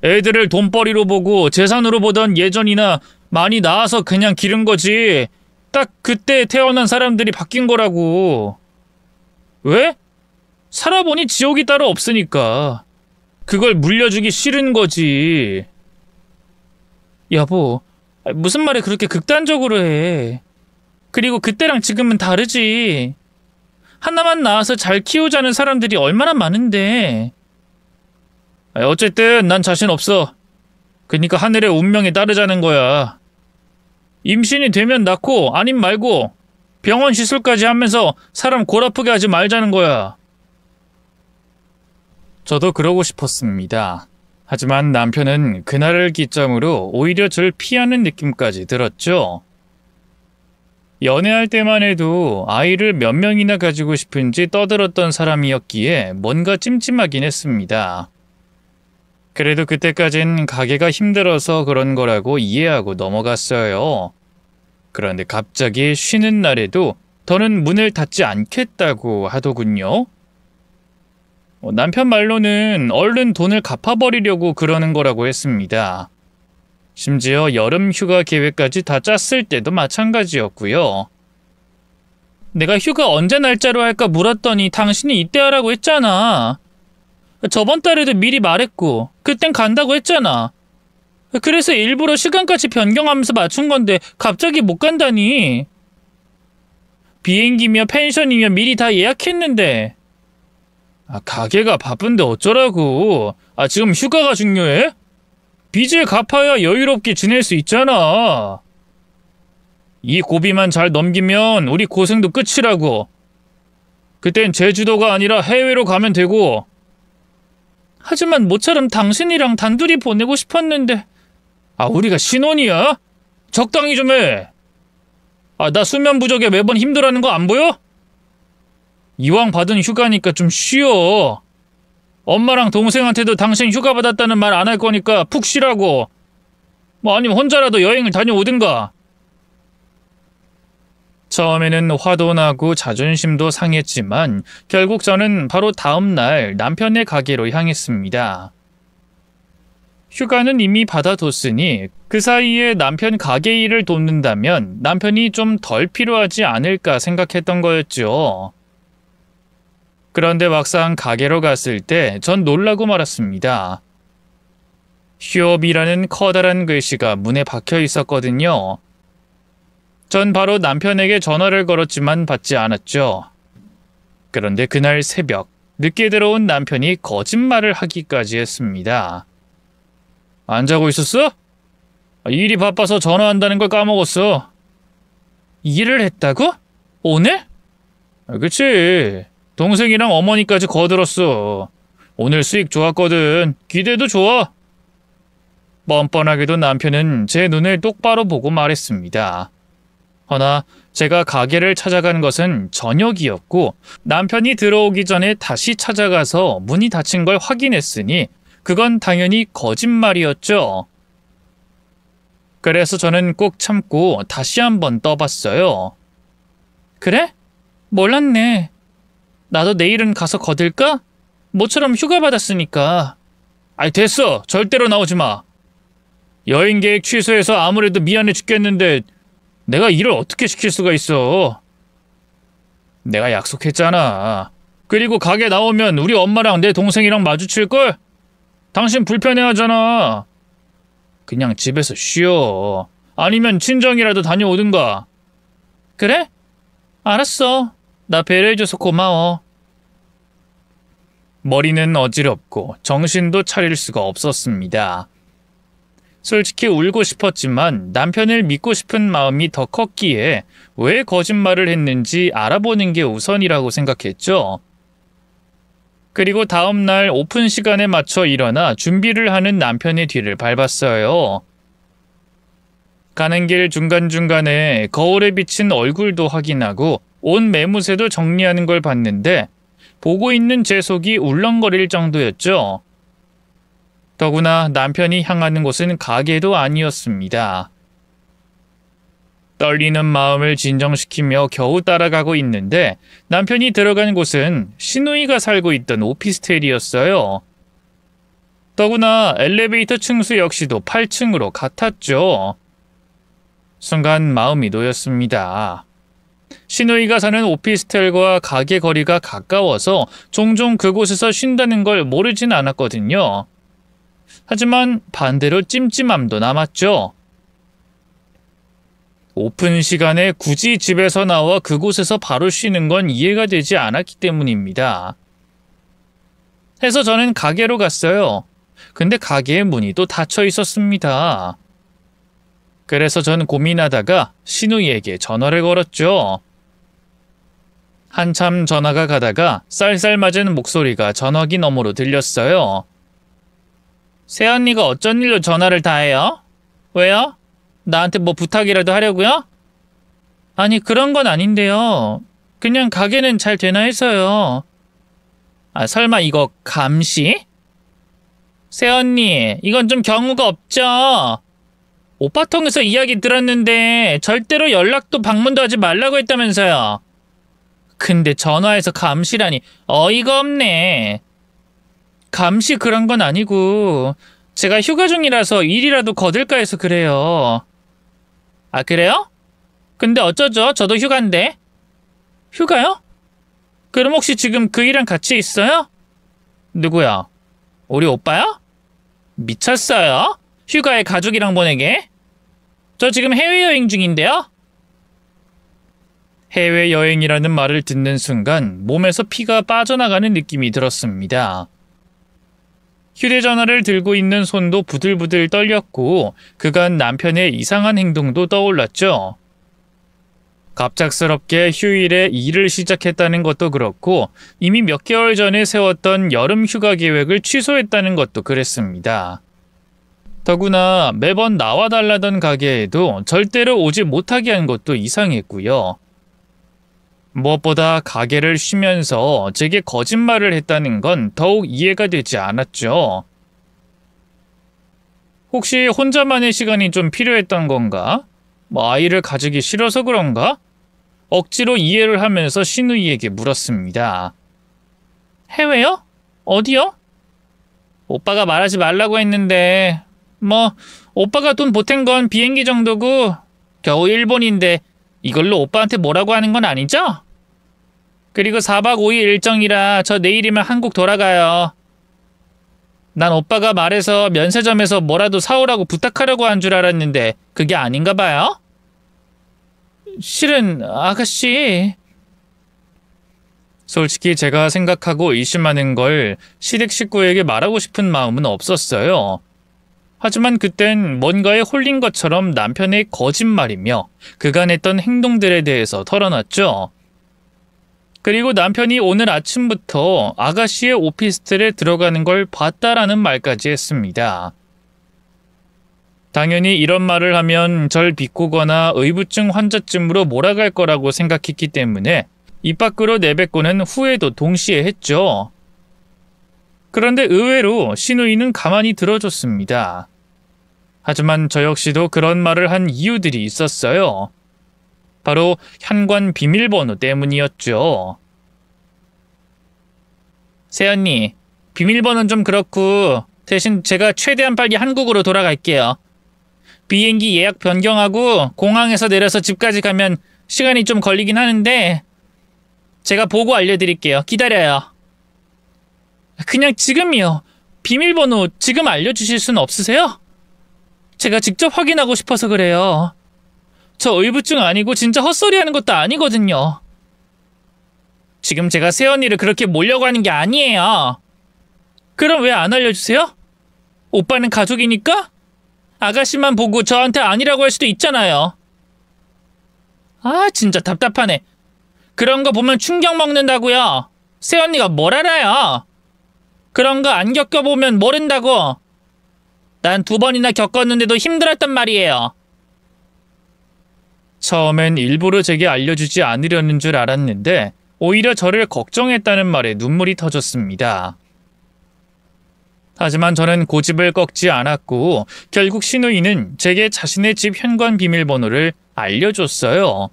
애들을 돈벌이로 보고 재산으로 보던 예전이나 많이 낳아서 그냥 기른 거지. 딱 그때 태어난 사람들이 바뀐 거라고. 왜? 살아보니 지옥이 따로 없으니까. 그걸 물려주기 싫은 거지. 여보, 무슨 말을 그렇게 극단적으로 해. 그리고 그때랑 지금은 다르지. 하나만 낳아서 잘 키우자는 사람들이 얼마나 많은데. 어쨌든 난 자신 없어. 그러니까 하늘의 운명에 따르자는 거야. 임신이 되면 낳고 아님 말고 병원 시술까지 하면서 사람 골 아프게 하지 말자는 거야. 저도 그러고 싶었습니다. 하지만 남편은 그날을 기점으로 오히려 절 피하는 느낌까지 들었죠. 연애할 때만 해도 아이를 몇 명이나 가지고 싶은지 떠들었던 사람이었기에 뭔가 찜찜하긴 했습니다. 그래도 그때까진 가게가 힘들어서 그런 거라고 이해하고 넘어갔어요. 그런데 갑자기 쉬는 날에도 더는 문을 닫지 않겠다고 하더군요. 남편 말로는 얼른 돈을 갚아버리려고 그러는 거라고 했습니다. 심지어 여름 휴가 계획까지 다 짰을 때도 마찬가지였고요. 내가 휴가 언제 날짜로 할까 물었더니 당신이 이때 하라고 했잖아. 저번 달에도 미리 말했고 그땐 간다고 했잖아. 그래서 일부러 시간까지 변경하면서 맞춘 건데 갑자기 못 간다니. 비행기며 펜션이며 미리 다 예약했는데. 가게가 바쁜데 어쩌라고. 지금 휴가가 중요해? 빚을 갚아야 여유롭게 지낼 수 있잖아. 이 고비만 잘 넘기면 우리 고생도 끝이라고. 그땐 제주도가 아니라 해외로 가면 되고. 하지만 모처럼 당신이랑 단둘이 보내고 싶었는데. 우리가 신혼이야? 적당히 좀 해. 나 수면 부족에 매번 힘들어하는 거 안 보여? 이왕 받은 휴가니까 좀 쉬어. 엄마랑 동생한테도 당신 휴가 받았다는 말 안 할 거니까 푹 쉬라고. 뭐 아니면 혼자라도 여행을 다녀오든가. 처음에는 화도 나고 자존심도 상했지만 결국 저는 바로 다음 날 남편의 가게로 향했습니다. 휴가는 이미 받아뒀으니 그 사이에 남편 가게 일을 돕는다면 남편이 좀 덜 필요하지 않을까 생각했던 거였죠. 그런데 막상 가게로 갔을 때 전 놀라고 말았습니다. 휴업이라는 커다란 글씨가 문에 박혀 있었거든요. 전 바로 남편에게 전화를 걸었지만 받지 않았죠. 그런데 그날 새벽, 늦게 들어온 남편이 거짓말을 하기까지 했습니다. 안 자고 있었어? 일이 바빠서 전화한다는 걸 까먹었어. 일을 했다고? 오늘? 그치. 동생이랑 어머니까지 거들었어. 오늘 수익 좋았거든. 기대도 좋아. 뻔뻔하게도 남편은 제 눈을 똑바로 보고 말했습니다. 허나 제가 가게를 찾아간 것은 저녁이었고 남편이 들어오기 전에 다시 찾아가서 문이 닫힌 걸 확인했으니 그건 당연히 거짓말이었죠. 그래서 저는 꼭 참고 다시 한번 떠봤어요. 그래? 몰랐네. 나도 내일은 가서 거들까? 모처럼 휴가 받았으니까. 아이 됐어. 절대로 나오지 마. 여행 계획 취소해서 아무래도 미안해 죽겠는데 내가 일을 어떻게 시킬 수가 있어. 내가 약속했잖아. 그리고 가게 나오면 우리 엄마랑 내 동생이랑 마주칠걸? 당신 불편해하잖아. 그냥 집에서 쉬어. 아니면 친정이라도 다녀오든가. 그래? 알았어. 나 배려해줘서 고마워. 머리는 어지럽고 정신도 차릴 수가 없었습니다. 솔직히 울고 싶었지만 남편을 믿고 싶은 마음이 더 컸기에 왜 거짓말을 했는지 알아보는 게 우선이라고 생각했죠. 그리고 다음 날 오픈 시간에 맞춰 일어나 준비를 하는 남편의 뒤를 밟았어요. 가는 길 중간중간에 거울에 비친 얼굴도 확인하고 옷 매무새도 정리하는 걸 봤는데 보고 있는 제 속이 울렁거릴 정도였죠. 더구나 남편이 향하는 곳은 가게도 아니었습니다. 떨리는 마음을 진정시키며 겨우 따라가고 있는데 남편이 들어간 곳은 시누이가 살고 있던 오피스텔이었어요. 더구나 엘리베이터 층수 역시도 8층으로 같았죠. 순간 마음이 놓였습니다. 시누이가 사는 오피스텔과 가게 거리가 가까워서 종종 그곳에서 쉰다는 걸 모르진 않았거든요. 하지만 반대로 찜찜함도 남았죠. 오픈 시간에 굳이 집에서 나와 그곳에서 바로 쉬는 건 이해가 되지 않았기 때문입니다. 해서 저는 가게로 갔어요. 근데 가게의 문이 또 닫혀 있었습니다. 그래서 전 고민하다가 시누이에게 전화를 걸었죠. 한참 전화가 가다가 쌀쌀맞은 목소리가 전화기 너머로 들렸어요. 새언니가 어쩐 일로 전화를 다 해요? 왜요? 나한테 뭐 부탁이라도 하려고요? 아니 그런 건 아닌데요. 그냥 가게는 잘 되나 해서요. 아 설마 이거 감시? 새언니 이건 좀 경우가 없죠? 오빠 통해서 이야기 들었는데 절대로 연락도 방문도 하지 말라고 했다면서요. 근데 전화해서 감시라니 어이가 없네. 감시 그런 건 아니고 제가 휴가 중이라서 일이라도 거들까 해서 그래요. 아 그래요? 근데 어쩌죠? 저도 휴가인데. 휴가요? 그럼 혹시 지금 그 일이랑 같이 있어요? 누구야? 우리 오빠요? 미쳤어요? 휴가에 가족이랑 보내게? 저 지금 해외여행 중인데요? 해외여행이라는 말을 듣는 순간 몸에서 피가 빠져나가는 느낌이 들었습니다. 휴대전화를 들고 있는 손도 부들부들 떨렸고 그간 남편의 이상한 행동도 떠올랐죠. 갑작스럽게 휴일에 일을 시작했다는 것도 그렇고 이미 몇 개월 전에 세웠던 여름 휴가 계획을 취소했다는 것도 그랬습니다. 더구나 매번 나와달라던 가게에도 절대로 오지 못하게 한 것도 이상했고요. 무엇보다 가게를 쉬면서 제게 거짓말을 했다는 건 더욱 이해가 되지 않았죠. 혹시 혼자만의 시간이 좀 필요했던 건가? 아이를 가지기 싫어서 그런가? 억지로 이해를 하면서 신우이에게 물었습니다. 해외요? 어디요? 오빠가 말하지 말라고 했는데 오빠가 돈 보탠 건 비행기 정도고 겨우 일본인데 이걸로 오빠한테 뭐라고 하는 건 아니죠? 그리고 4박 5일 일정이라 저 내일이면 한국 돌아가요. 난 오빠가 말해서 면세점에서 뭐라도 사오라고 부탁하려고 한 줄 알았는데 그게 아닌가 봐요? 실은 아가씨... 솔직히 제가 생각하고 의심하는 걸 시댁 식구에게 말하고 싶은 마음은 없었어요. 하지만 그땐 뭔가에 홀린 것처럼 남편의 거짓말이며 그간 했던 행동들에 대해서 털어놨죠. 그리고 남편이 오늘 아침부터 아가씨의 오피스텔에 들어가는 걸 봤다라는 말까지 했습니다. 당연히 이런 말을 하면 절 비꼬거나 의부증 환자쯤으로 몰아갈 거라고 생각했기 때문에 입 밖으로 내뱉고는 후회도 동시에 했죠. 그런데 의외로 신우이는 가만히 들어줬습니다. 하지만 저 역시도 그런 말을 한 이유들이 있었어요. 바로 현관 비밀번호 때문이었죠. 새언니, 비밀번호는 좀 그렇고 대신 제가 최대한 빨리 한국으로 돌아갈게요. 비행기 예약 변경하고 공항에서 내려서 집까지 가면 시간이 좀 걸리긴 하는데 제가 보고 알려드릴게요. 기다려요. 그냥 지금이요. 비밀번호 지금 알려주실 순 없으세요? 제가 직접 확인하고 싶어서 그래요. 저 의부증 아니고 진짜 헛소리하는 것도 아니거든요. 지금 제가 새언니를 그렇게 몰려고 하는 게 아니에요. 그럼 왜 안 알려주세요? 오빠는 가족이니까? 아가씨만 보고 저한테 아니라고 할 수도 있잖아요. 아, 진짜 답답하네. 그런 거 보면 충격 먹는다고요. 새언니가 뭘 알아요? 그런 거 안 겪어보면 모른다고. 난 2번이나 겪었는데도 힘들었단 말이에요. 처음엔 일부러 제게 알려주지 않으려는 줄 알았는데 오히려 저를 걱정했다는 말에 눈물이 터졌습니다. 하지만 저는 고집을 꺾지 않았고 결국 신우이는 제게 자신의 집 현관 비밀번호를 알려줬어요.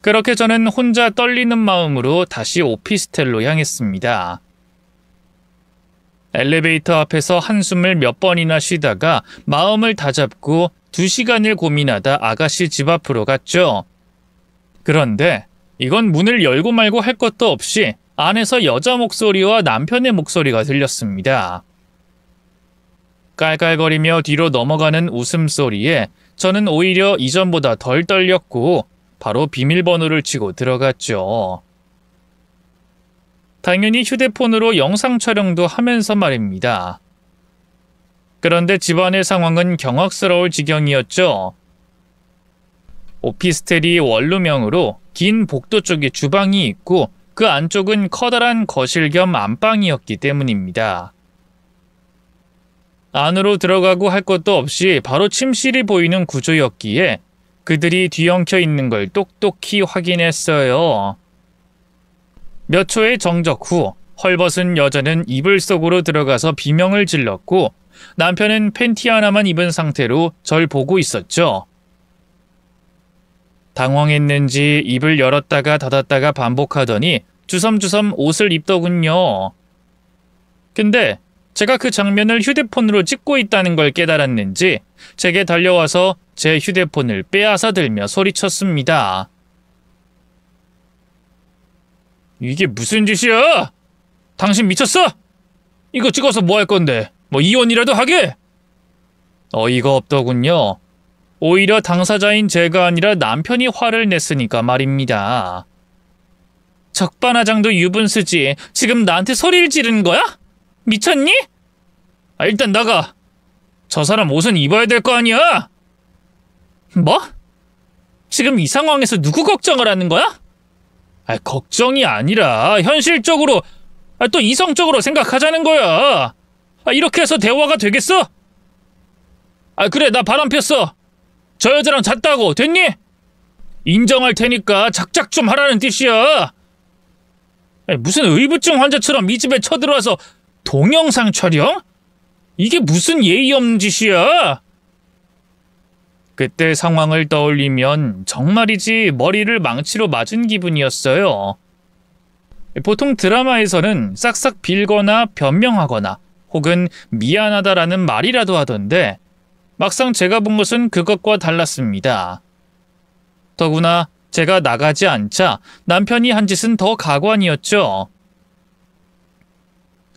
그렇게 저는 혼자 떨리는 마음으로 다시 오피스텔로 향했습니다. 엘리베이터 앞에서 한숨을 몇 번이나 쉬다가 마음을 다잡고 2시간을 고민하다 아가씨 집 앞으로 갔죠. 그런데 이건 문을 열고 말고 할 것도 없이 안에서 여자 목소리와 남편의 목소리가 들렸습니다. 깔깔거리며 뒤로 넘어가는 웃음소리에 저는 오히려 이전보다 덜 떨렸고 바로 비밀번호를 치고 들어갔죠. 당연히 휴대폰으로 영상 촬영도 하면서 말입니다. 그런데 집안의 상황은 경악스러울 지경이었죠. 오피스텔이 원룸형으로 긴 복도 쪽에 주방이 있고 그 안쪽은 커다란 거실 겸 안방이었기 때문입니다. 안으로 들어가고 할 것도 없이 바로 침실이 보이는 구조였기에 그들이 뒤엉켜 있는 걸 똑똑히 확인했어요. 몇 초의 정적 후 헐벗은 여자는 이불 속으로 들어가서 비명을 질렀고 남편은 팬티 하나만 입은 상태로 절 보고 있었죠. 당황했는지 입을 열었다가 닫았다가 반복하더니 주섬주섬 옷을 입더군요. 근데 제가 그 장면을 휴대폰으로 찍고 있다는 걸 깨달았는지 제게 달려와서 제 휴대폰을 빼앗아 들며 소리쳤습니다. 이게 무슨 짓이야? 당신 미쳤어? 이거 찍어서 뭐 할 건데? 뭐 이혼이라도 하게? 어이가 없더군요. 오히려 당사자인 제가 아니라 남편이 화를 냈으니까 말입니다. 적반하장도 유분수지. 지금 나한테 소리를 지르는 거야? 미쳤니? 일단 나가. 저 사람 옷은 입어야 될 거 아니야? 뭐? 지금 이 상황에서 누구 걱정을 하는 거야? 걱정이 아니라 현실적으로 또 이성적으로 생각하자는 거야. 이렇게 해서 대화가 되겠어? 그래, 나 바람 폈어. 저 여자랑 잤다고. 됐니? 인정할 테니까 작작 좀 하라는 뜻이야. 아니, 무슨 의부증 환자처럼 이 집에 쳐들어와서 동영상 촬영? 이게 무슨 예의 없는 짓이야? 그때 상황을 떠올리면 정말이지 머리를 망치로 맞은 기분이었어요. 보통 드라마에서는 싹싹 빌거나 변명하거나 혹은 미안하다라는 말이라도 하던데 막상 제가 본 것은 그것과 달랐습니다. 더구나 제가 나가지 않자 남편이 한 짓은 더 가관이었죠.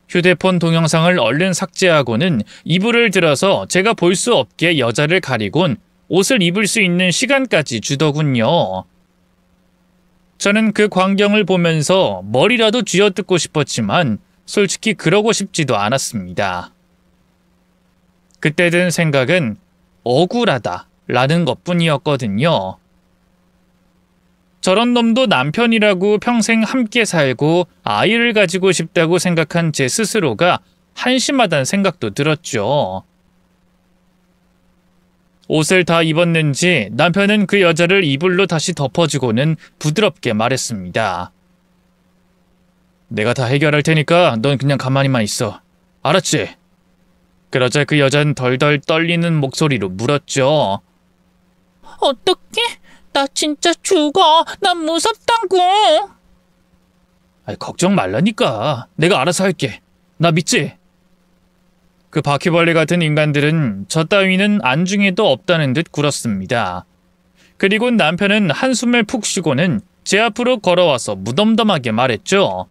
휴대폰 동영상을 얼른 삭제하고는 이불을 들어서 제가 볼 수 없게 여자를 가리곤 옷을 입을 수 있는 시간까지 주더군요. 저는 그 광경을 보면서 머리라도 쥐어뜯고 싶었지만 솔직히 그러고 싶지도 않았습니다. 그때 든 생각은 억울하다라는 것뿐이었거든요. 저런 놈도 남편이라고 평생 함께 살고 아이를 가지고 싶다고 생각한 제 스스로가 한심하다는 생각도 들었죠. 옷을 다 입었는지 남편은 그 여자를 이불로 다시 덮어주고는 부드럽게 말했습니다. 내가 다 해결할 테니까 넌 그냥 가만히만 있어. 알았지? 그러자 그 여자는 덜덜 떨리는 목소리로 물었죠. 어떡해? 나 진짜 죽어. 난 무섭다고. 아이, 걱정 말라니까. 내가 알아서 할게. 나 믿지? 그 바퀴벌레 같은 인간들은 저 따위는 안중에도 없다는 듯 굴었습니다. 그리고 남편은 한숨을 푹 쉬고는 제 앞으로 걸어와서 무덤덤하게 말했죠.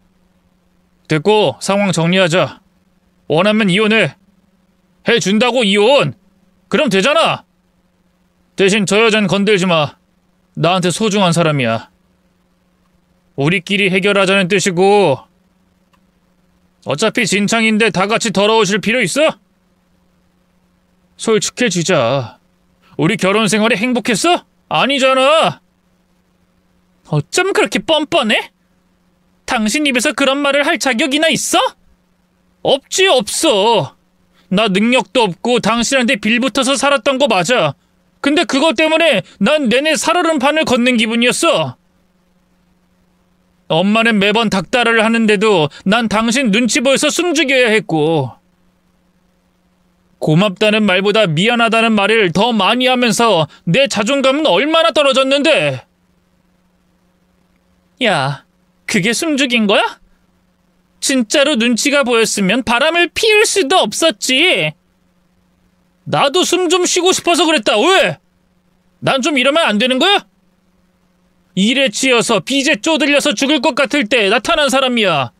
됐고 상황 정리하자. 원하면 이혼해. 해준다고 이혼. 그럼 되잖아. 대신 저 여잔 건들지 마. 나한테 소중한 사람이야. 우리끼리 해결하자는 뜻이고 어차피 진창인데 다 같이 더러워질 필요 있어? 솔직해지자. 우리 결혼 생활이 행복했어? 아니잖아. 어쩜 그렇게 뻔뻔해? 당신 입에서 그런 말을 할 자격이나 있어? 없지, 없어. 나 능력도 없고 당신한테 빌붙어서 살았던 거 맞아. 근데 그것 때문에 난 내내 살얼음판을 걷는 기분이었어. 엄마는 매번 닥달을 하는데도 난 당신 눈치 보여서 숨죽여야 했고 고맙다는 말보다 미안하다는 말을 더 많이 하면서 내 자존감은 얼마나 떨어졌는데. 야, 그게 숨죽인 거야? 진짜로 눈치가 보였으면 바람을 피울 수도 없었지. 나도 숨 좀 쉬고 싶어서 그랬다. 왜? 난 좀 이러면 안 되는 거야? 일에 치여서 빚에 쪼들려서 죽을 것 같을 때 나타난 사람이야.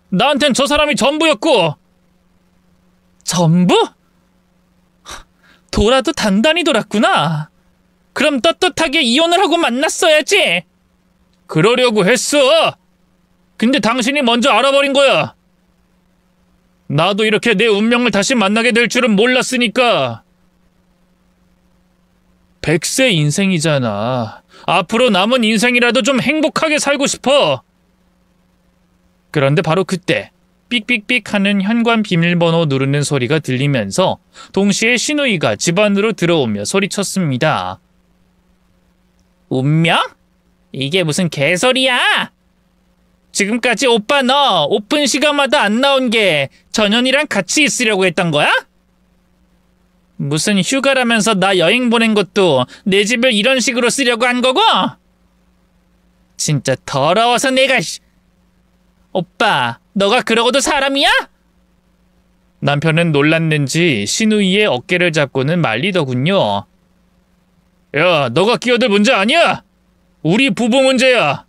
나한텐 저 사람이 전부였고. 전부? 돌아도 단단히 돌았구나. 그럼 떳떳하게 이혼을 하고 만났어야지. 그러려고 했어. 근데 당신이 먼저 알아버린 거야. 나도 이렇게 내 운명을 다시 만나게 될 줄은 몰랐으니까. 100세 인생이잖아. 앞으로 남은 인생이라도 좀 행복하게 살고 싶어. 그런데 바로 그때 삑삑삑 하는 현관 비밀번호 누르는 소리가 들리면서 동시에 신우이가 집 안으로 들어오며 소리쳤습니다. 운명? 이게 무슨 개소리야? 지금까지 오빠 너 오픈 시간마다 안 나온 게 전현이랑 같이 있으려고 했던 거야? 무슨 휴가라면서 나 여행 보낸 것도 내 집을 이런 식으로 쓰려고 한 거고? 진짜 더러워서 내가... 오빠, 너가 그러고도 사람이야? 남편은 놀랐는지 신우이의 어깨를 잡고는 말리더군요. 야, 너가 끼어들 문제 아니야! 우리 부부 문제야!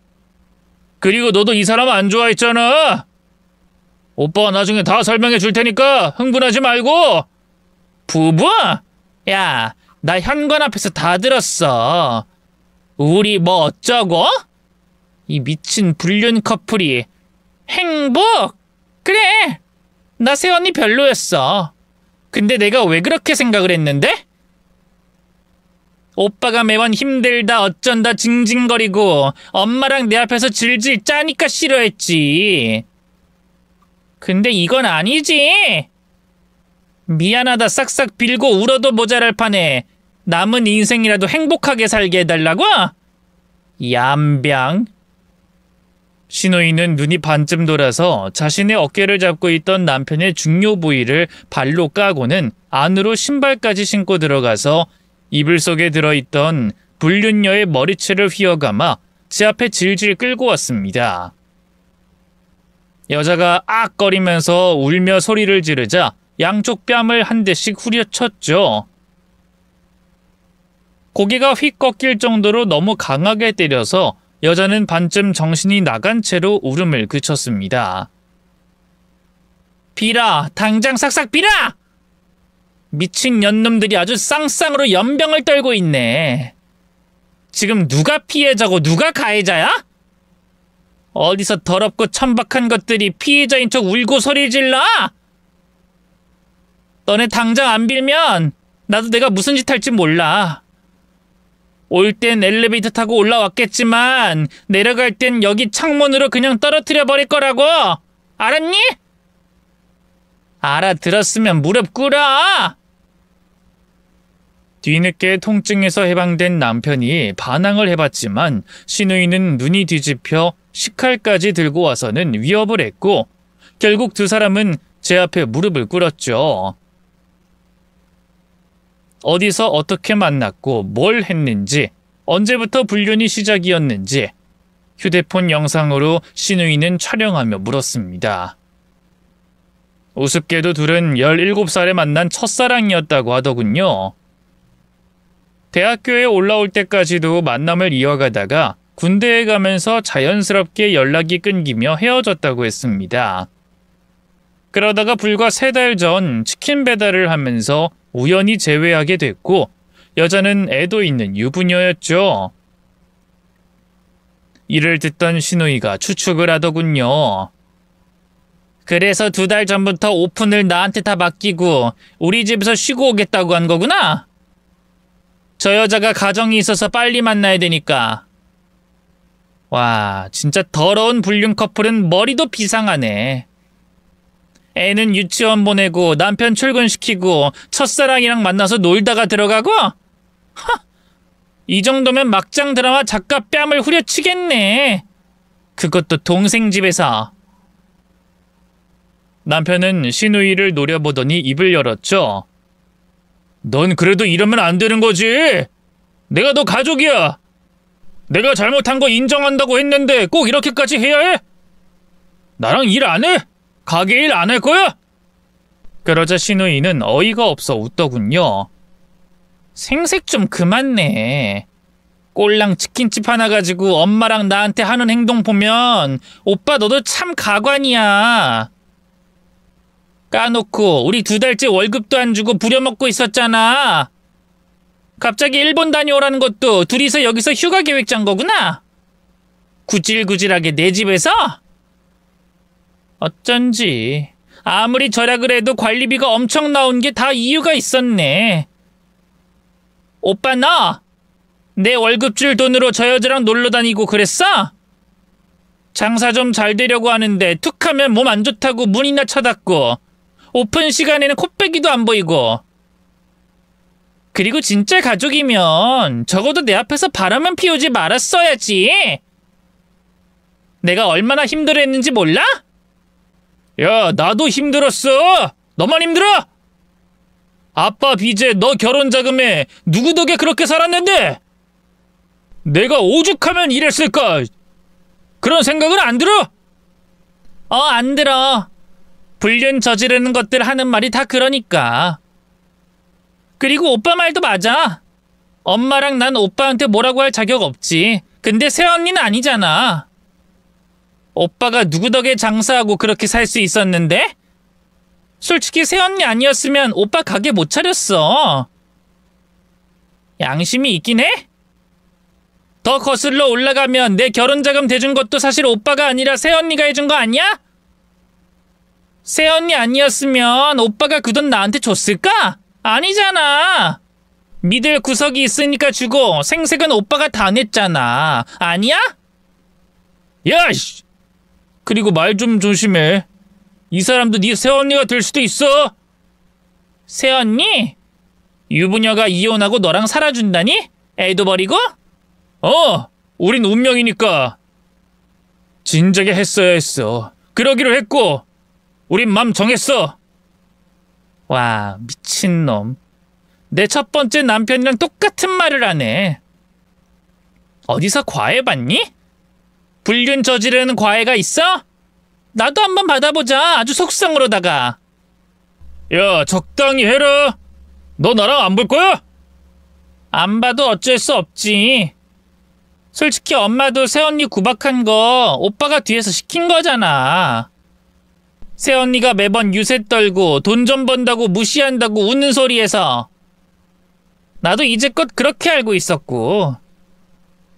그리고 너도 이 사람 안 좋아했잖아! 오빠가 나중에 다 설명해 줄 테니까 흥분하지 말고! 부부? 야, 나 현관 앞에서 다 들었어. 우리 뭐 어쩌고? 이 미친 불륜 커플이 행복? 그래, 나 세언니 별로였어. 근데 내가 왜 그렇게 생각을 했는데? 오빠가 매번 힘들다 어쩐다 징징거리고 엄마랑 내 앞에서 질질 짜니까 싫어했지. 근데 이건 아니지. 미안하다 싹싹 빌고 울어도 모자랄 판에 남은 인생이라도 행복하게 살게 해달라고? 얌병. 신우이는 눈이 반쯤 돌아서 자신의 어깨를 잡고 있던 남편의 중요 부위를 발로 까고는 안으로 신발까지 신고 들어가서 이불 속에 들어있던 불륜녀의 머리채를 휘어감아 제 앞에 질질 끌고 왔습니다. 여자가 악거리면서 울며 소리를 지르자 양쪽 뺨을 한 대씩 후려쳤죠. 고개가 휙 꺾일 정도로 너무 강하게 때려서 여자는 반쯤 정신이 나간 채로 울음을 그쳤습니다. 빌어! 당장 싹싹 빌어! 미친 년놈들이 아주 쌍쌍으로 연병을 떨고 있네. 지금 누가 피해자고 누가 가해자야? 어디서 더럽고 천박한 것들이 피해자인 척 울고 소리 질러? 너네 당장 안 빌면 나도 내가 무슨 짓 할지 몰라. 올 땐 엘리베이터 타고 올라왔겠지만 내려갈 땐 여기 창문으로 그냥 떨어뜨려 버릴 거라고. 알았니? 알아들었으면 무릎 꿇어. 뒤늦게 통증에서 해방된 남편이 반항을 해봤지만 신우이는 눈이 뒤집혀 식칼까지 들고 와서는 위협을 했고 결국 두 사람은 제 앞에 무릎을 꿇었죠. 어디서 어떻게 만났고 뭘 했는지, 언제부터 불륜이 시작이었는지 휴대폰 영상으로 신우이는 촬영하며 물었습니다. 우습게도 둘은 17살에 만난 첫사랑이었다고 하더군요. 대학교에 올라올 때까지도 만남을 이어가다가 군대에 가면서 자연스럽게 연락이 끊기며 헤어졌다고 했습니다. 그러다가 불과 3달 전 치킨 배달을 하면서 우연히 재회하게 됐고 여자는 애도 있는 유부녀였죠. 이를 듣던 신우이가 추측을 하더군요. 그래서 2달 전부터 오픈을 나한테 다 맡기고 우리 집에서 쉬고 오겠다고 한 거구나? 저 여자가 가정이 있어서 빨리 만나야 되니까. 와, 진짜 더러운 불륜 커플은 머리도 비상하네. 애는 유치원 보내고 남편 출근시키고 첫사랑이랑 만나서 놀다가 들어가고? 이 정도면 막장 드라마 작가 뺨을 후려치겠네. 그것도 동생 집에서. 남편은 신우이를 노려보더니 입을 열었죠. 넌 그래도 이러면 안 되는 거지. 내가 너 가족이야. 내가 잘못한 거 인정한다고 했는데 꼭 이렇게까지 해야 해? 나랑 일 안 해? 가게 일 안 할 거야? 그러자 신우이는 어이가 없어 웃더군요. 생색 좀 그만 내. 꼴랑 치킨집 하나 가지고 엄마랑 나한테 하는 행동 보면 오빠 너도 참 가관이야. 까놓고 우리 2달째 월급도 안 주고 부려먹고 있었잖아. 갑자기 일본 다녀오라는 것도 둘이서 여기서 휴가 계획 짠 거구나. 구질구질하게 내 집에서? 어쩐지 아무리 절약을 해도 관리비가 엄청 나온 게 다 이유가 있었네. 오빠 너 내 월급 줄 돈으로 저 여자랑 놀러 다니고 그랬어? 장사 좀 잘 되려고 하는데 툭하면 몸 안 좋다고 문이나 쳐닫고 오픈 시간에는 코빼기도 안 보이고. 그리고 진짜 가족이면 적어도 내 앞에서 바람은 피우지 말았어야지. 내가 얼마나 힘들어했는지 몰라? 야, 나도 힘들었어. 너만 힘들어? 아빠 빚에 너 결혼 자금에 누구 덕에 그렇게 살았는데? 내가 오죽하면 이랬을까? 그런 생각은 안 들어? 안 들어. 불륜 저지르는 것들 하는 말이 다 그러니까. 그리고 오빠 말도 맞아. 엄마랑 난 오빠한테 뭐라고 할 자격 없지. 근데 새언니는 아니잖아. 오빠가 누구 덕에 장사하고 그렇게 살 수 있었는데? 솔직히 새언니 아니었으면 오빠 가게 못 차렸어. 양심이 있긴 해? 더 거슬러 올라가면 내 결혼자금 대준 것도 사실 오빠가 아니라 새언니가 해준 거 아니야? 새언니 아니었으면 오빠가 그 돈 나한테 줬을까? 아니잖아. 믿을 구석이 있으니까 주고 생색은 오빠가 다 냈잖아. 아니야? 야, 씨! 그리고 말 좀 조심해. 이 사람도 네 새언니가 될 수도 있어. 새언니? 유부녀가 이혼하고 너랑 살아준다니? 애도 버리고? 우린 운명이니까. 진작에 했어야 했어. 그러기로 했고, 우린 맘 정했어. 와, 미친놈. 내 첫 번째 남편이랑 똑같은 말을 하네. 어디서 과외 받니? 불륜 저지르는 과외가 있어? 나도 한번 받아보자. 아주 속성으로다가. 야, 적당히 해라. 너 나랑 안 볼 거야? 안 봐도 어쩔 수 없지. 솔직히 엄마도 새언니 구박한 거 오빠가 뒤에서 시킨 거잖아. 새언니가 매번 유세 떨고 돈 좀 번다고 무시한다고 우는 소리에서 나도 이제껏 그렇게 알고 있었고.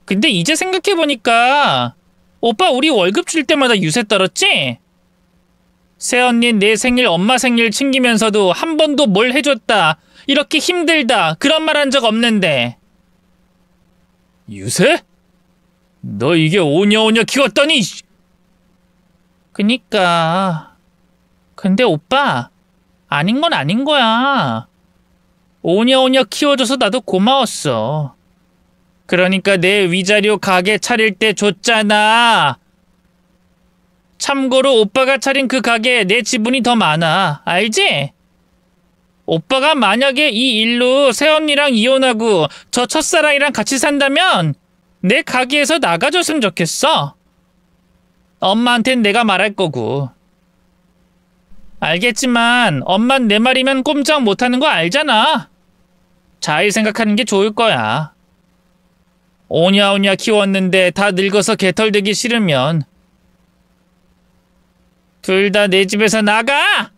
근데 이제 생각해보니까 오빠 우리 월급 줄 때마다 유세 떨었지? 새언니 내 생일 엄마 생일 챙기면서도 한 번도 뭘 해줬다, 이렇게 힘들다 그런 말 한 적 없는데. 유세? 너 이게 오냐오냐 키웠더니. 그니까. 근데 오빠, 아닌 건 아닌 거야. 오냐오냐 키워줘서 나도 고마웠어. 그러니까 내 위자료 가게 차릴 때 줬잖아. 참고로 오빠가 차린 그 가게에 내 지분이 더 많아. 알지? 오빠가 만약에 이 일로 새언니랑 이혼하고 저 첫사랑이랑 같이 산다면 내 가게에서 나가줬으면 좋겠어. 엄마한텐 내가 말할 거고. 알겠지만 엄만 내 말이면 꼼짝 못하는 거 알잖아. 잘 생각하는 게 좋을 거야. 오냐오냐 키웠는데 다 늙어서 개털되기 싫으면 둘 다 내 집에서 나가!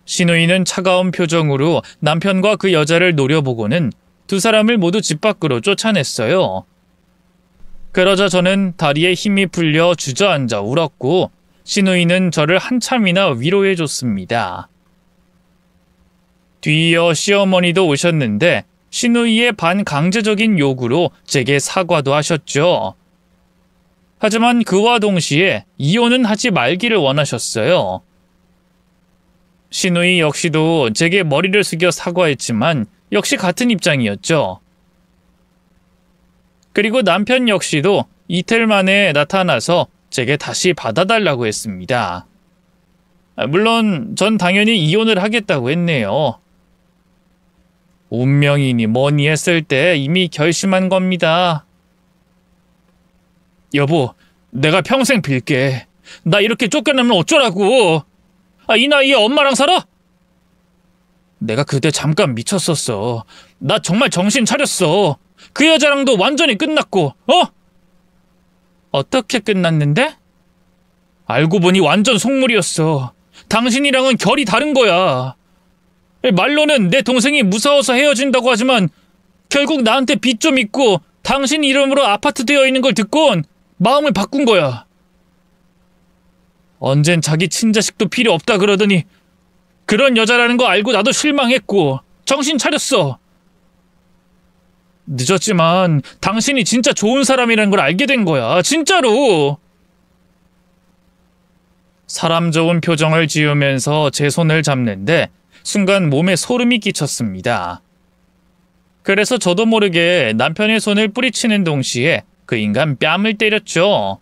신우이는 차가운 표정으로 남편과 그 여자를 노려보고는 두 사람을 모두 집 밖으로 쫓아냈어요. 그러자 저는 다리에 힘이 풀려 주저앉아 울었고, 신우이는 저를 한참이나 위로해줬습니다. 뒤이어 시어머니도 오셨는데 신우이의 반강제적인 요구로 제게 사과도 하셨죠. 하지만 그와 동시에 이혼은 하지 말기를 원하셨어요. 신우이 역시도 제게 머리를 숙여 사과했지만 역시 같은 입장이었죠. 그리고 남편 역시도 이틀 만에 나타나서 제게 다시 받아달라고 했습니다. 물론 전 당연히 이혼을 하겠다고 했네요. 운명이니 뭐니 했을 때 이미 결심한 겁니다. 여보, 내가 평생 빌게. 나 이렇게 쫓겨나면 어쩌라고. 이 나이에 엄마랑 살아? 내가 그때 잠깐 미쳤었어. 나 정말 정신 차렸어. 그 여자랑도 완전히 끝났고, 어떻게 끝났는데? 알고 보니 완전 속물이었어. 당신이랑은 결이 다른 거야. 말로는 내 동생이 무서워서 헤어진다고 하지만 결국 나한테 빚 좀 있고 당신 이름으로 아파트 되어 있는 걸 듣곤 마음을 바꾼 거야. 언젠 자기 친자식도 필요 없다 그러더니 그런 여자라는 거 알고 나도 실망했고 정신 차렸어. 늦었지만 당신이 진짜 좋은 사람이라는 걸 알게 된 거야. 진짜로. 사람 좋은 표정을 지으면서 제 손을 잡는데 순간 몸에 소름이 끼쳤습니다. 그래서 저도 모르게 남편의 손을 뿌리치는 동시에 그 인간 뺨을 때렸죠.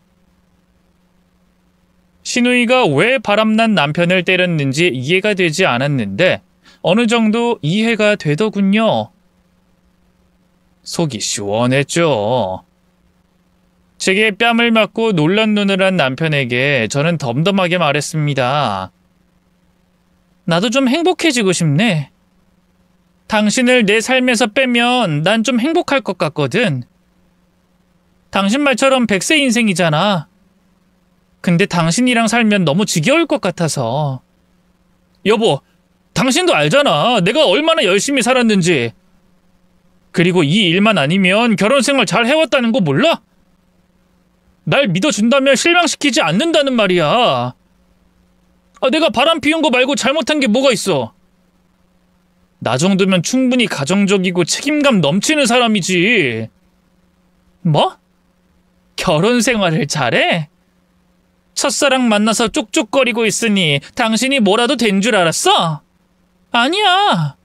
신우이가 왜 바람난 남편을 때렸는지 이해가 되지 않았는데 어느 정도 이해가 되더군요. 속이 시원했죠. 제게 뺨을 맞고 놀란 눈을 한 남편에게 저는 덤덤하게 말했습니다. 나도 좀 행복해지고 싶네. 당신을 내 삶에서 빼면 난 좀 행복할 것 같거든. 당신 말처럼 100세 인생이잖아. 근데 당신이랑 살면 너무 지겨울 것 같아서. 여보, 당신도 알잖아. 내가 얼마나 열심히 살았는지. 그리고 이 일만 아니면 결혼 생활 잘 해왔다는 거 몰라? 날 믿어준다면 실망시키지 않는다는 말이야. 내가 바람 피운 거 말고 잘못한 게 뭐가 있어? 나 정도면 충분히 가정적이고 책임감 넘치는 사람이지. 뭐? 결혼 생활을 잘해? 첫사랑 만나서 쪽쪽거리고 있으니 당신이 뭐라도 된 줄 알았어? 아니야.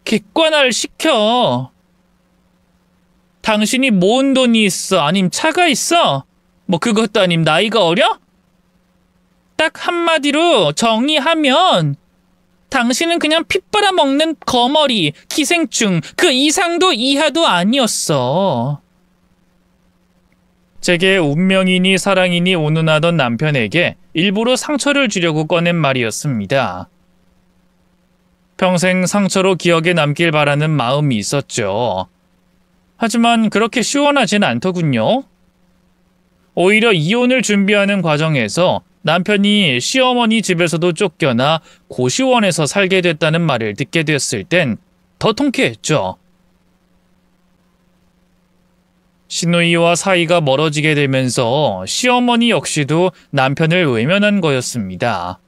객관화를 시켜. 당신이 모은 돈이 있어? 아님 차가 있어? 뭐 그것도 아님 나이가 어려? 딱 한마디로 정의하면 당신은 그냥 피 빨아먹는 거머리, 기생충, 그 이상도 이하도 아니었어. 제게 운명이니 사랑이니 운운하던 남편에게 일부러 상처를 주려고 꺼낸 말이었습니다. 평생 상처로 기억에 남길 바라는 마음이 있었죠. 하지만 그렇게 시원하진 않더군요. 오히려 이혼을 준비하는 과정에서 남편이 시어머니 집에서도 쫓겨나 고시원에서 살게 됐다는 말을 듣게 됐을 땐 더 통쾌했죠. 시누이와 사이가 멀어지게 되면서 시어머니 역시도 남편을 외면한 거였습니다.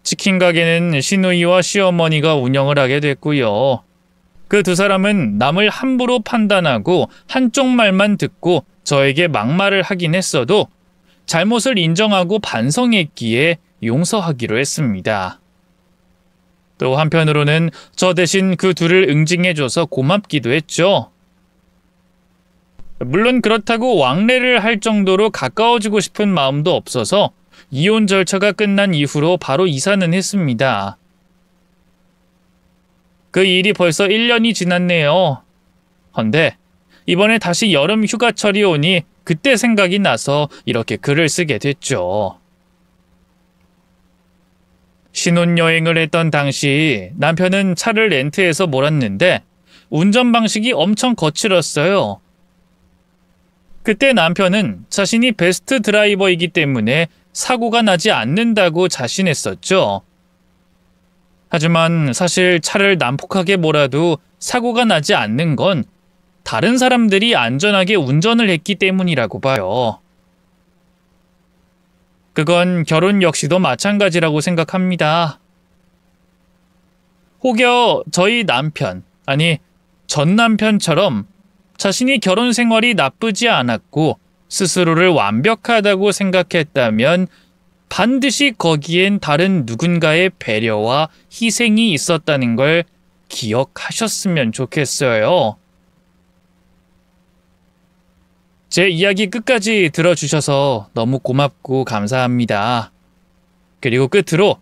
치킨 가게는 시누이와 시어머니가 운영을 하게 됐고요. 그 두 사람은 남을 함부로 판단하고 한쪽 말만 듣고 저에게 막말을 하긴 했어도 잘못을 인정하고 반성했기에 용서하기로 했습니다. 또 한편으로는 저 대신 그 둘을 응징해줘서 고맙기도 했죠. 물론 그렇다고 왕래를 할 정도로 가까워지고 싶은 마음도 없어서 이혼 절차가 끝난 이후로 바로 이사는 했습니다. 그 일이 벌써 1년이 지났네요. 헌데 이번에 다시 여름 휴가철이 오니 그때 생각이 나서 이렇게 글을 쓰게 됐죠. 신혼여행을 했던 당시 남편은 차를 렌트해서 몰았는데 운전 방식이 엄청 거칠었어요. 그때 남편은 자신이 베스트 드라이버이기 때문에 사고가 나지 않는다고 자신했었죠. 하지만 사실 차를 난폭하게 몰아도 사고가 나지 않는 건 다른 사람들이 안전하게 운전을 했기 때문이라고 봐요. 그건 결혼 역시도 마찬가지라고 생각합니다. 혹여 저희 남편, 아니 전 남편처럼 자신이 결혼 생활이 나쁘지 않았고 스스로를 완벽하다고 생각했다면 반드시 거기엔 다른 누군가의 배려와 희생이 있었다는 걸 기억하셨으면 좋겠어요. 제 이야기 끝까지 들어주셔서 너무 고맙고 감사합니다. 그리고 끝으로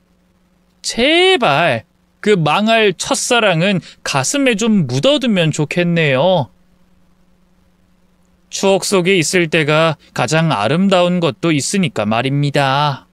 제발 그 망할 첫사랑은 가슴에 좀 묻어두면 좋겠네요. 추억 속에 있을 때가 가장 아름다운 것도 있으니까 말입니다.